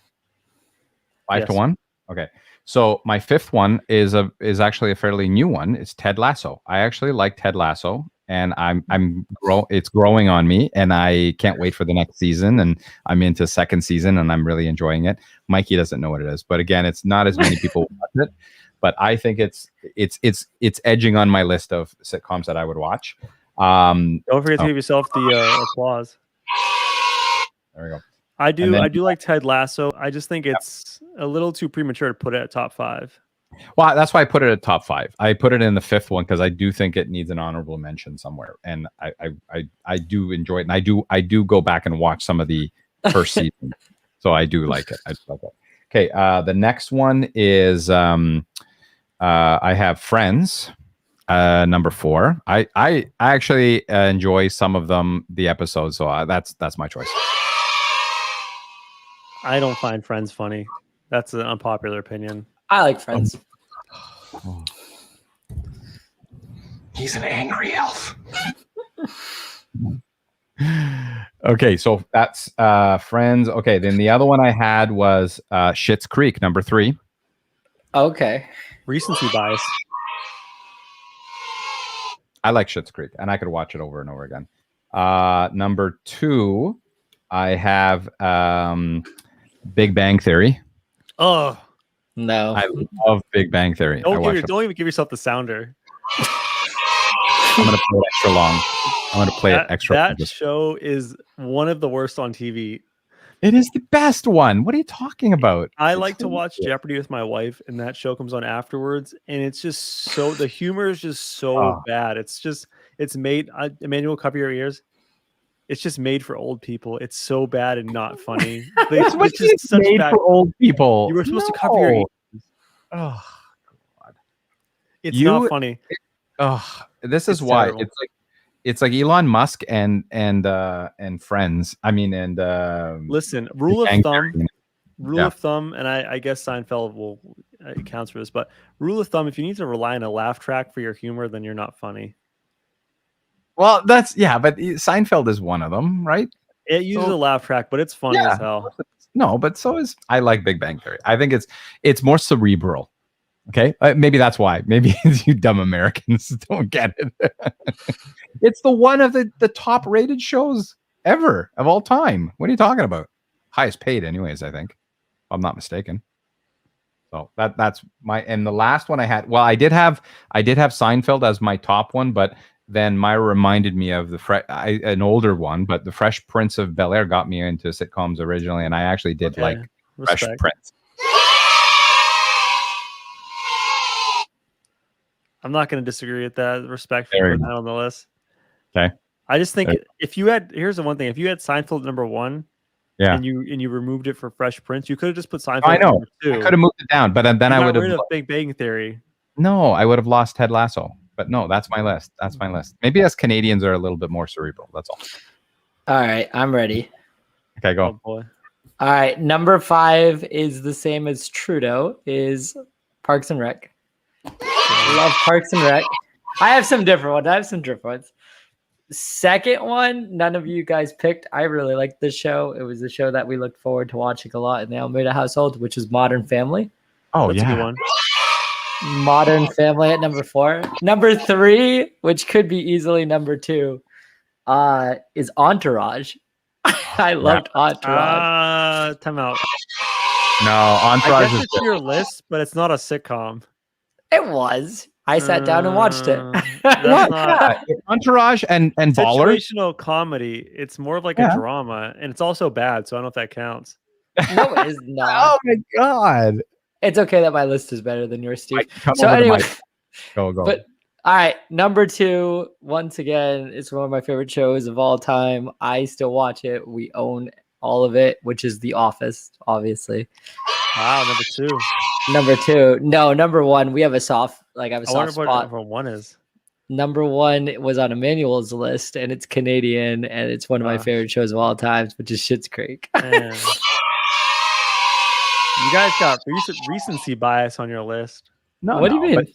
5 to Yes. 1. Okay. So my 5th one is actually a fairly new one. It's Ted Lasso. I actually like Ted Lasso, and it's growing on me, and I can't wait for the next season. And I'm into second season, and I'm really enjoying it. Mikey doesn't know what it is, but again, it's not as many people watch it. But I think it's edging on my list of sitcoms that I would watch. Don't forget to give yourself the applause. There we go. I do. And then- I do like Ted Lasso. I just think it's a little too premature to put it at top 5. Well, that's why I put it at top 5. I put it in the 5th one because I do think it needs an honorable mention somewhere, and I do enjoy it, and I do go back and watch some of the first season, so I do like it. I do like it. Okay, the next one is I have Friends, number 4. I actually enjoy some of them, the episodes, so that's my choice. I don't find Friends funny. That's an unpopular opinion. I like Friends. He's an angry elf. Okay, so that's Friends. Okay, then the other one I had was Schitt's Creek, number 3. Okay. Recency bias. I like Schitt's Creek, and I could watch it over and over again. Number 2, I have Big Bang Theory. Oh, No. I love Big Bang Theory. don't even give yourself the sounder. I'm gonna play it extra long. I'm gonna play it extra long. That show is one of the worst on TV. It is the best one. What are you talking about? I like to watch Jeopardy with my wife, and that show comes on afterwards, and it's just so the humor is just so bad. It's made. Emmanuel, cover your ears. It's just made for old people. It's so bad and not funny. It's just such made bad. for old people. You were supposed to cover your ears. Oh God! It's not funny. Oh, this is It's why terrible. it's like Elon Musk and Friends. I mean, and Listen, rule of Bang thumb. Theory. Rule Yeah. of thumb, and I guess Seinfeld will counts for this, but rule of thumb: if you need to rely on a laugh track for your humor, then you're not funny. Well, but Seinfeld is one of them, right? It uses a laugh track, but it's funny as hell. No, but so is I like Big Bang Theory. I think it's more cerebral. Okay, maybe that's why. Maybe you dumb Americans don't get it. It's the one of the top rated shows ever of all time. What are you talking about? Highest paid, anyways. I think, if I'm not mistaken. So that's my, and the last one I had. Well, I did have Seinfeld as my top one, but then Myra reminded me of an older one, but the Fresh Prince of Bel-Air got me into sitcoms originally, and I actually did like Fresh Respect. Prince. I'm not going to disagree with that. Respect for There you putting go. that on the list. Okay. I just think There- here's the one thing: if you had Seinfeld number 1, Yeah. and you removed it for Fresh Prince, you could have just put Seinfeld. I know. Number 2. I could have moved it down, but then I You got would have. rid of Big Bang Theory. No, I would have lost Ted Lasso. But no, that's my list. That's my list. Maybe us Canadians are a little bit more cerebral. That's all. All right, I'm ready. Okay, Oh go. boy. All right, number 5 is the same as Trudeau, is Parks and Rec. Love Parks and Rec. I have some different ones. Second one, none of you guys picked. I really liked this show. It was a show that we looked forward to watching a lot in the Almeida household, which is Modern Family. Oh, That's a good one. Modern Family at number 4. Number 3, which could be easily number 2, is Entourage. I loved Entourage. Time out. No, I Entourage guess is it's your list, but it's not a sitcom. It was. I sat down and watched it. That's what? not Yeah, Entourage and Ballers. situational comedy. It's more of like Yeah. a drama, and it's also bad. So I don't know if that counts. No, it is not. Oh my God! It's okay that my list is better than yours, Steve. Mike, come So over to anyway, Mike. Go. but all right, number 2, once again, it's one of my favorite shows of all time. I still watch it. We own all of it, which is The Office, obviously. Wow, number 2. Number 2, no, number 1. We have a soft, I have a I wonder soft what spot. number 1 is. Number 1 was on Emmanuel's list, and it's Canadian, and it's one of my favorite shows of all times, which is Schitt's Creek. Man. You guys got recency bias on your list. No, What do you mean? but-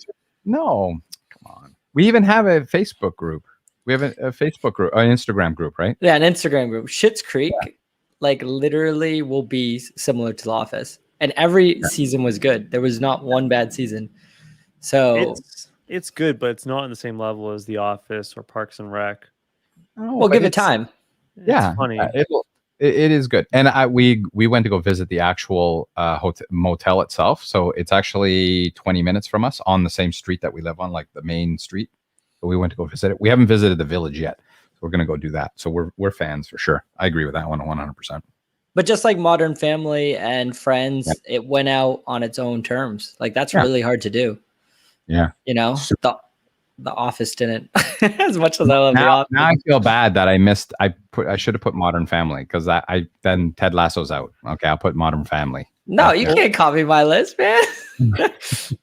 no, come on. We even have a Facebook group. We have a Facebook group, an Instagram group, right? Yeah, an Instagram group. Schitt's Creek, literally will be similar to The Office. And every season was good. There was not one bad season. So It's good, but it's not on the same level as The Office or Parks and Rec. we'll give it time. Yeah, It's funny. It is good. And we went to go visit the actual motel itself. So it's actually 20 minutes from us on the same street that we live on, like the main street. So we went to go visit it. We haven't visited the village yet. So we're going to go do that. So we're fans for sure. I agree with that one 100%. But just like Modern Family and Friends, it went out on its own terms. That's really hard to do. Yeah. You know, the Office didn't. As much as I love The Office. Now I feel bad that I missed. I should have put Modern Family because then Ted Lasso's out. Okay, I'll put Modern Family. No, you can't copy my list, man.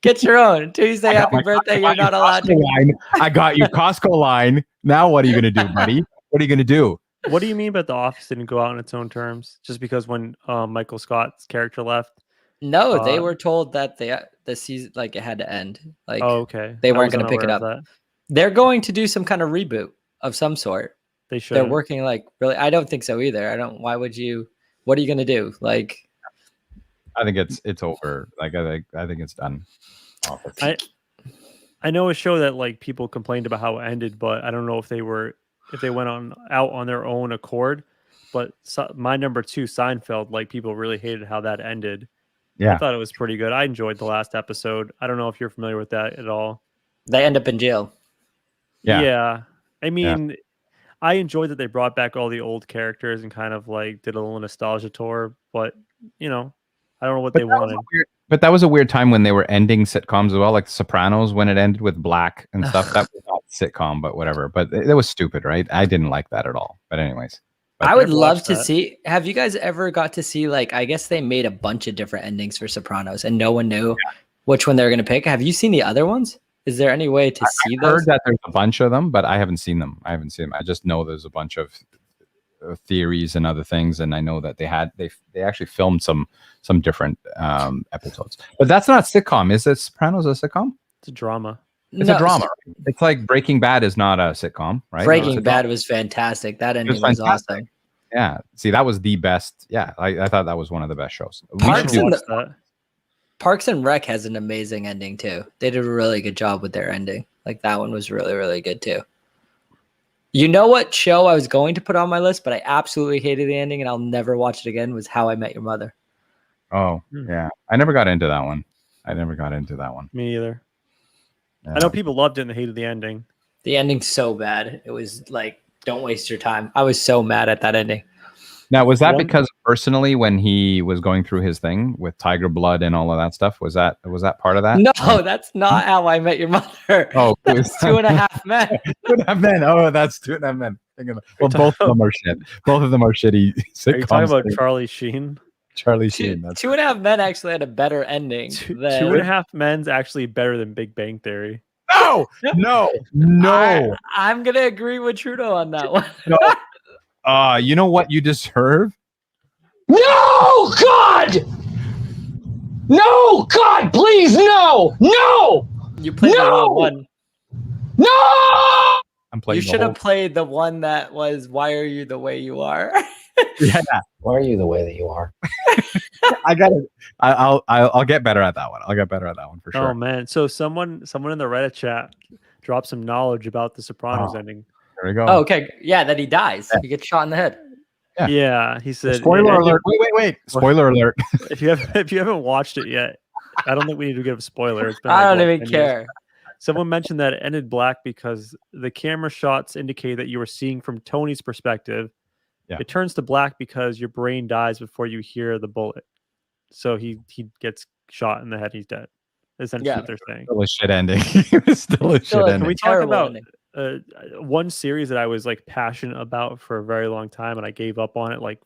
Get your own. Until you say happy birthday, you're not allowed to. I got you Costco line. Now what are you going to do, buddy? What are you going to do? What do you mean by The Office didn't go out on its own terms? Just because when Michael Scott's character left? No, they were told that the season it had to end. Oh, okay. They I weren't going wasn't to pick it aware up. of that. They're going to do some kind of reboot of some sort. They should. They're working really. I don't think so either. I don't. Why would you? What are you going to do? I think it's over. I think it's done. I know a show that like people complained about how it ended, but I don't know if they went out on their own accord. But my number 2, Seinfeld, like people really hated how that ended. I Yeah. thought it was pretty good. I enjoyed the last episode. I don't know if you're familiar with that at all. They end up in jail. Yeah. I mean, I enjoyed that they brought back all the old characters and kind of like did a little nostalgia tour, but I don't know what they wanted. But that was a weird time when they were ending sitcoms as well, like The Sopranos when it ended with Black and stuff. That was not sitcom, but whatever. But it was stupid, right? I didn't like that at all. But anyways. I would never love watched to that. see. Have you guys ever got to see, like, I guess they made a bunch of different endings for Sopranos and no one knew which one they were going to pick. Have you seen the other ones? Is there any way to see I've those? heard that there's a bunch of them, but I haven't seen them. I just know there's a bunch of theories and other things, and I know that they actually filmed some different episodes. But that's not sitcom. Is it Sopranos a sitcom? It's a drama. It's a drama. It's like Breaking Bad is not a sitcom, right? Breaking Bad was fantastic. That ending was fantastic. awesome. Yeah. See, that was the best. Yeah, I thought that was one of the best shows. We Parks should do and it. That. Parks and Rec has an amazing ending too. They did a really good job with their ending. Like that one was really, really good too. You know what show I was going to put on my list, but I absolutely hated the ending and I'll never watch it again, was How I Met Your Mother. Oh, yeah. I never got into that one. Me either. Yeah. I know people loved it and they hated the ending. The ending's so bad. It was like, don't waste your time. I was so mad at that ending. Now, was that One- because personally, when he was going through his thing with Tiger Blood and all of that stuff, was that part of that? No, that's not How I Met Your Mother. Oh, it was That's 2.5 Men. 2.5 Men. Oh, that's 2.5 Men. Well, both of them are shit. Both of them are shitty sitcoms. Are you talking about Charlie Sheen? Charlie Sheen? That's 2.5 Men actually had a better ending. Two than- and a Half Men's actually better than Big Bang Theory. no. I'm gonna agree with Trudeau on that one. You know what you deserve? No, God! No, God, please, no! No! You played the wrong one. No! I'm playing. You should have played the one that was "Why Are You the Way You Are." Yeah, Why are you the way that you are? I got it. I'll get better at that one. I'll get better at that one for sure. Oh man! So someone in the Reddit chat dropped some knowledge about the Sopranos ending. There we go. Oh, okay. Yeah, that he dies. He gets shot in the head. Yeah, he said. Spoiler alert! Wait! Spoiler alert! If you haven't watched it yet, I don't think we need to give a spoiler. It's been I like, don't what, even 10 years? care. Someone mentioned that it ended black because the camera shots indicate that you were seeing from Tony's perspective. Yeah. It turns to black because your brain dies before you hear the bullet. So he gets shot in the head. He's dead. Essentially, what they're saying. Still a shit ending. Still a shit Still a- ending. Can we talk Terrible about ending. one series that I was like passionate about for a very long time, and I gave up on it like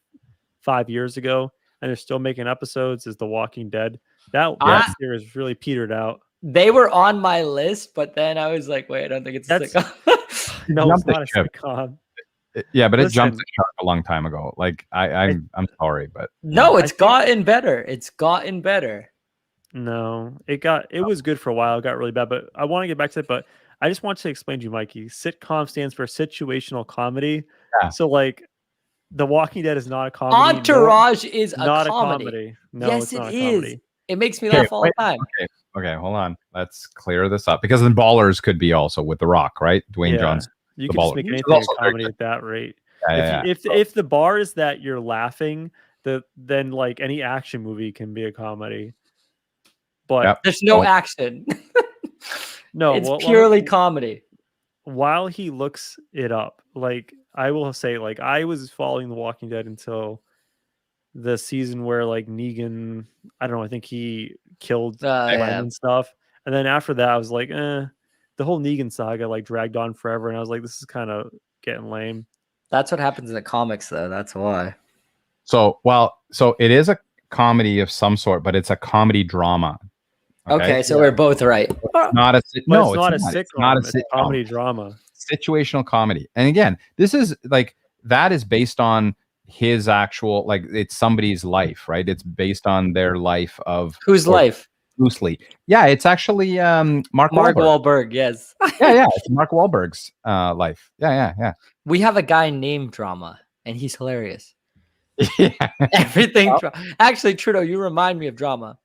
5 years ago, and they're still making episodes? Is The Walking Dead? That series really petered out. They were on my list, but then I was like, wait, I don't think it's a That's- sitcom. No, it's Jumped the not a ship. sitcom. Yeah, but it Listen. jumped the shark a long time ago. Like I'm sorry, but No, it's think- gotten better. It's gotten better. No, it was good for a while. It got really bad, but I want to get back to it. But I just want to explain to you, Mikey. Sitcom stands for situational comedy. Yeah. So like, The Walking Dead is not a comedy. Entourage is a not comedy. a comedy. No, Yes, it's not it a is. comedy. It makes me Okay, laugh all the time. okay, hold on. Let's clear this up because then Ballers could be also with The Rock, right? Dwayne Yeah. Johnson. You The can just Baller. make Which is anything also a very comedy good. at that rate. Yeah, If the bar is that you're laughing, then like any action movie can be a comedy. But Yep. There's no Oh. action. no, It's well, purely comedy. while he looks it up, like I will say, like I was following The Walking Dead until the season where like Negan, I don't know, I think he killed Glenn Yeah. and stuff. And then after that, I was like, the whole Negan saga like dragged on forever, and I was like, this is kind of getting lame. That's what happens in the comics, though. That's why. So it is a comedy of some sort, but it's a comedy drama. Okay, so we're both right. Not a But it's not a It's sitcom. not a It's a sitcom. comedy drama. Situational comedy. And again, this is like that is based on his actual, like it's somebody's life, right? It's based on their life of Whose or life? loosely. Yeah, it's actually Mark Mark Wahlberg. Wahlberg, yes. Yeah, it's Mark Wahlberg's life. Yeah. We have a guy named Drama, and he's hilarious. Yeah. Everything. Actually, Trudeau, you remind me of Drama.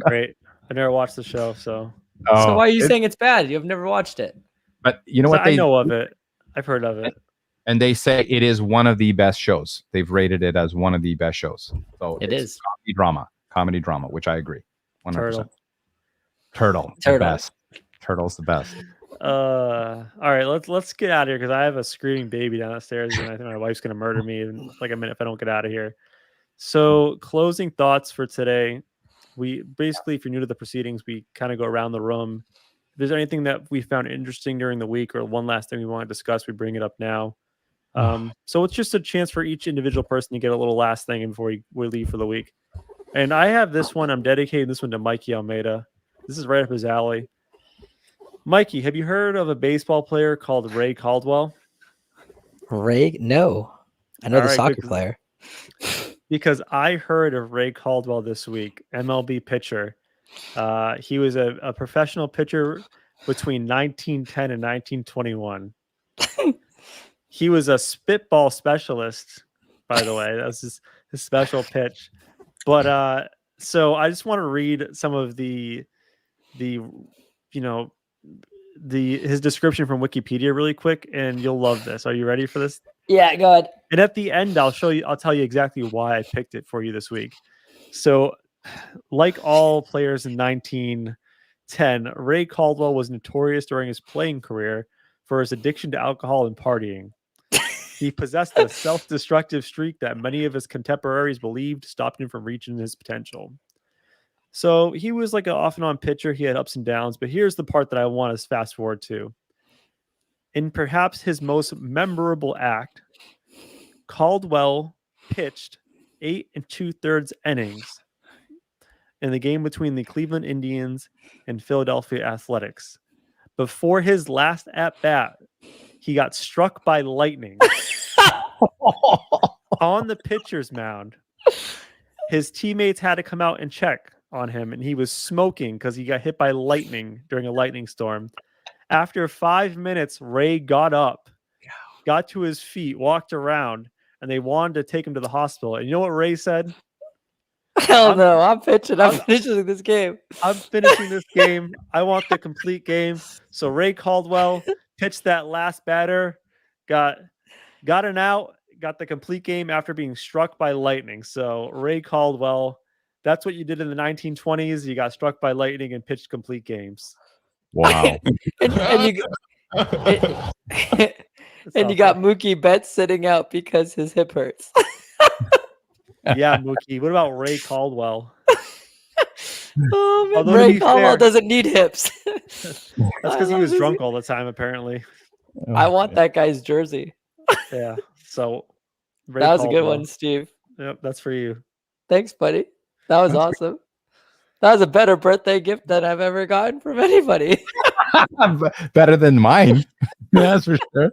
Great. I never watched the show, so So why are you it's- saying it's bad? You've never watched it. But you know 'Cause what I know of it. I've heard of it. and they say it is one of the best shows. They've rated it as one of the best shows. So It it's is. comedy drama, which I agree. 100%. Turtle. The best. Turtle's the best. All right, let's get out of here because I have a screaming baby downstairs and I think my wife's gonna murder me in like a minute if I don't get out of here. So closing thoughts for today. We basically, if you're new to the proceedings, we kind of go around the room. If there's anything that we found interesting during the week or one last thing we want to discuss, we bring it up now. So it's just a chance for each individual person to get a little last thing before we leave for the week. And I have this one. I'm dedicating this one to Mikey Almeida. This is right up his alley. Mikey, have you heard of a baseball player called Ray Caldwell? Ray? No. I know All the right, soccer good. player. Because I heard of Ray Caldwell this week, MLB pitcher. He was a professional pitcher between 1910 and 1921. He was a spitball specialist, by the way. That's his special pitch. But so I just want to read some of his description from Wikipedia really quick, and you'll love this. Are you ready for this? Yeah, go ahead. And at the end, I'll tell you exactly why I picked it for you this week. So, like all players in 1910, Ray Caldwell was notorious during his playing career for his addiction to alcohol and partying. He possessed a self-destructive streak that many of his contemporaries believed stopped him from reaching his potential. So he was like an off and on pitcher. He had ups and downs, but here's the part that I want to fast forward to. In perhaps his most memorable act, Caldwell pitched 8 2/3 innings in the game between the Cleveland Indians and Philadelphia Athletics. Before his last at-bat, he got struck by lightning on the pitcher's mound. His teammates had to come out and check on him, and he was smoking because he got hit by lightning during a lightning storm. After 5 minutes, Ray got up, got to his feet, walked around, and they wanted to take him to the hospital. And you know what Ray said? Hell no, I'm finishing this game. I'm finishing this game. I want the complete game. So Ray Caldwell pitched that last batter, got an out, got the complete game after being struck by lightning. So Ray Caldwell, that's what you did in the 1920s. You got struck by lightning and pitched complete games. Wow. and you got Mookie Betts sitting out because his hip hurts. Yeah, Mookie. What about Ray Caldwell? Oh man, Although, to Ray be Caldwell fair- doesn't need hips. That's because he was drunk all the time, apparently. I want that guy's jersey. Yeah. So Ray That was a good Caldwell. one, Steve. Yep, that's for you. Thanks, buddy. That was awesome. That was a better birthday gift than I've ever gotten from anybody. Better than mine. That's for sure.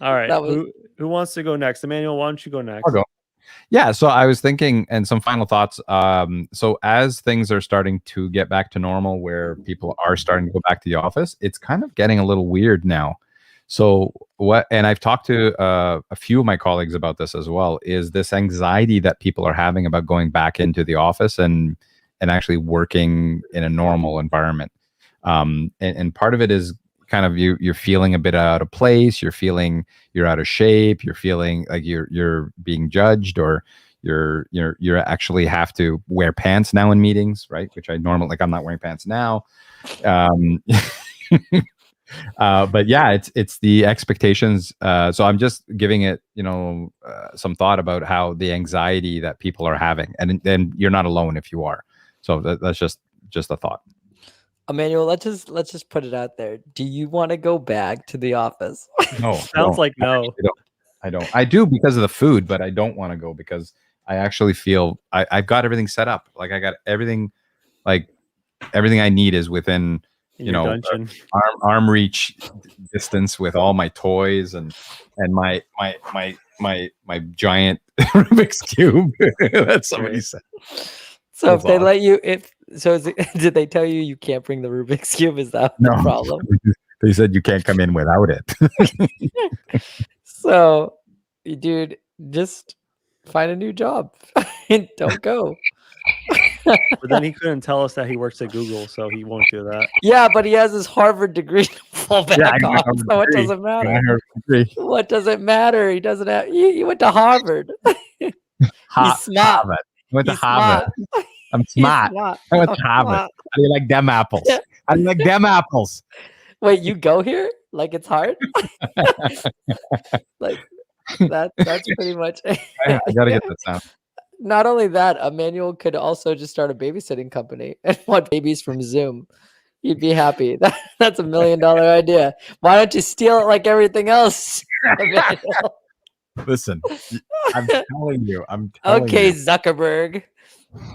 All right. That was- Who wants to go next? Emmanuel, why don't you go next? I'll go. Yeah, so I was thinking, and some final thoughts. So as things are starting to get back to normal, where people are starting to go back to the office, it's kind of getting a little weird now. So and I've talked to a few of my colleagues about this as well, is this anxiety that people are having about going back into the office and actually working in a normal environment. And part of it is kind of you're feeling a bit out of place, you're feeling you're out of shape, you're feeling like you're being judged, or you're actually have to wear pants now in meetings, right? Which I normally, like, I'm not wearing pants now. But yeah, it's the expectations. So I'm just giving it, some thought about how the anxiety that people are having, and you're not alone if you are. So that's just a thought. Emmanuel, let's just put it out there. Do you want to go back to the office? No, Sounds like no. I don't. I do because of the food, but I don't want to go because I actually feel I've got everything set up. Like I got everything, like everything I need is within, Your dungeon. arm reach distance with all my toys and my giant Rubik's cube. That's somebody said. So That's if they awesome. let you, did they tell you can't bring the Rubik's cube? Is that the problem? They said you can't come in without it. So, dude, just find a new job. Don't go. But then he couldn't tell us that he works at Google, so he won't do that. Yeah, but he has his Harvard degree to fall back I got off, Harvard so it degree. doesn't I matter. heard agree. What does it matter? He doesn't have. He went to Harvard. He's smart. Harvard. I went to He's Harvard. smart. I'm He's smart. smart. I went to I'm Harvard. smart. How do you like them apples? How do you like them apples? Wait, you go here? Like it's hard? Like that's pretty much it. I gotta get that sound. Not only that, Emmanuel could also just start a babysitting company and want babies from Zoom. You'd be happy. That's $1 million idea. Why don't you steal it like everything else? Emmanuel? Listen, I'm telling you. I'm telling Okay, you. Zuckerberg.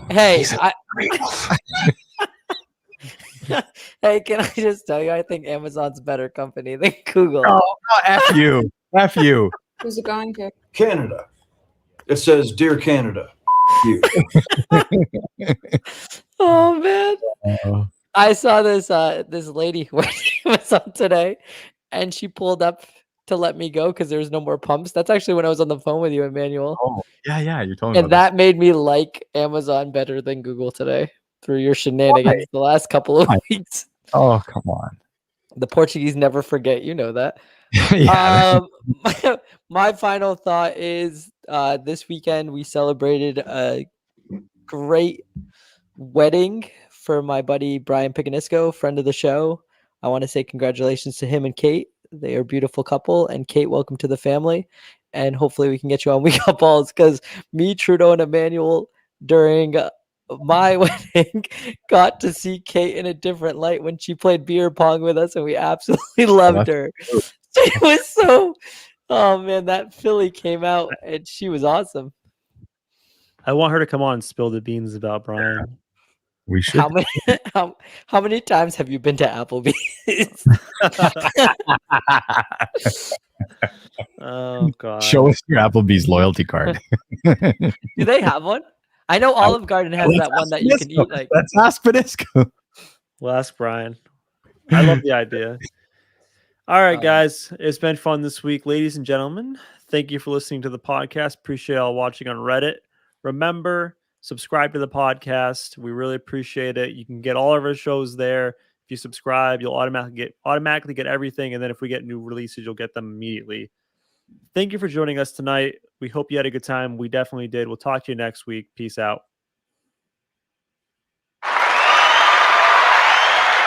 Hey, hey, can I just tell you? I think Amazon's a better company than Google. Oh, F you. F you. Who's it going to? Canada. It says, Dear Canada. You. Oh man, Oh. I saw this this lady working Amazon today, and she pulled up to let me go because there's no more pumps. That's actually when I was on the phone with you, Emmanuel. Oh, yeah. You told me And about that made me like Amazon better than Google today through your shenanigans the last couple of Why? weeks. that. Oh, come on. The Portuguese never forget. You know that. Yeah. My final thought is this weekend we celebrated a great wedding for my buddy Brian Picanisco, friend of the show. I want to say congratulations to him and Kate. They are a beautiful couple. And Kate, welcome to the family. And hopefully we can get you on We Got Balls because me, Trudeau, and Emmanuel during my wedding got to see Kate in a different light when she played beer pong with us, and we absolutely loved her. She was so, oh man, that filly came out and she was awesome. I want her to come on and spill the beans about Brian. We should. How many times have you been to Applebee's? Oh god. Show us your Applebee's loyalty card. Do they have one? I know Olive Garden has that one that you can eat like. Let's ask Pinisco. We'll ask Brian. I love the idea. All right, Um, guys. It's been fun this week. Ladies and gentlemen, thank you for listening to the podcast. Appreciate all watching on Reddit. Remember, subscribe to the podcast. We really appreciate it. You can get all of our shows there. If you subscribe, you'll automatically get everything. And then if we get new releases, you'll get them immediately. Thank you for joining us tonight. We hope you had a good time. We definitely did. We'll talk to you next week. Peace out.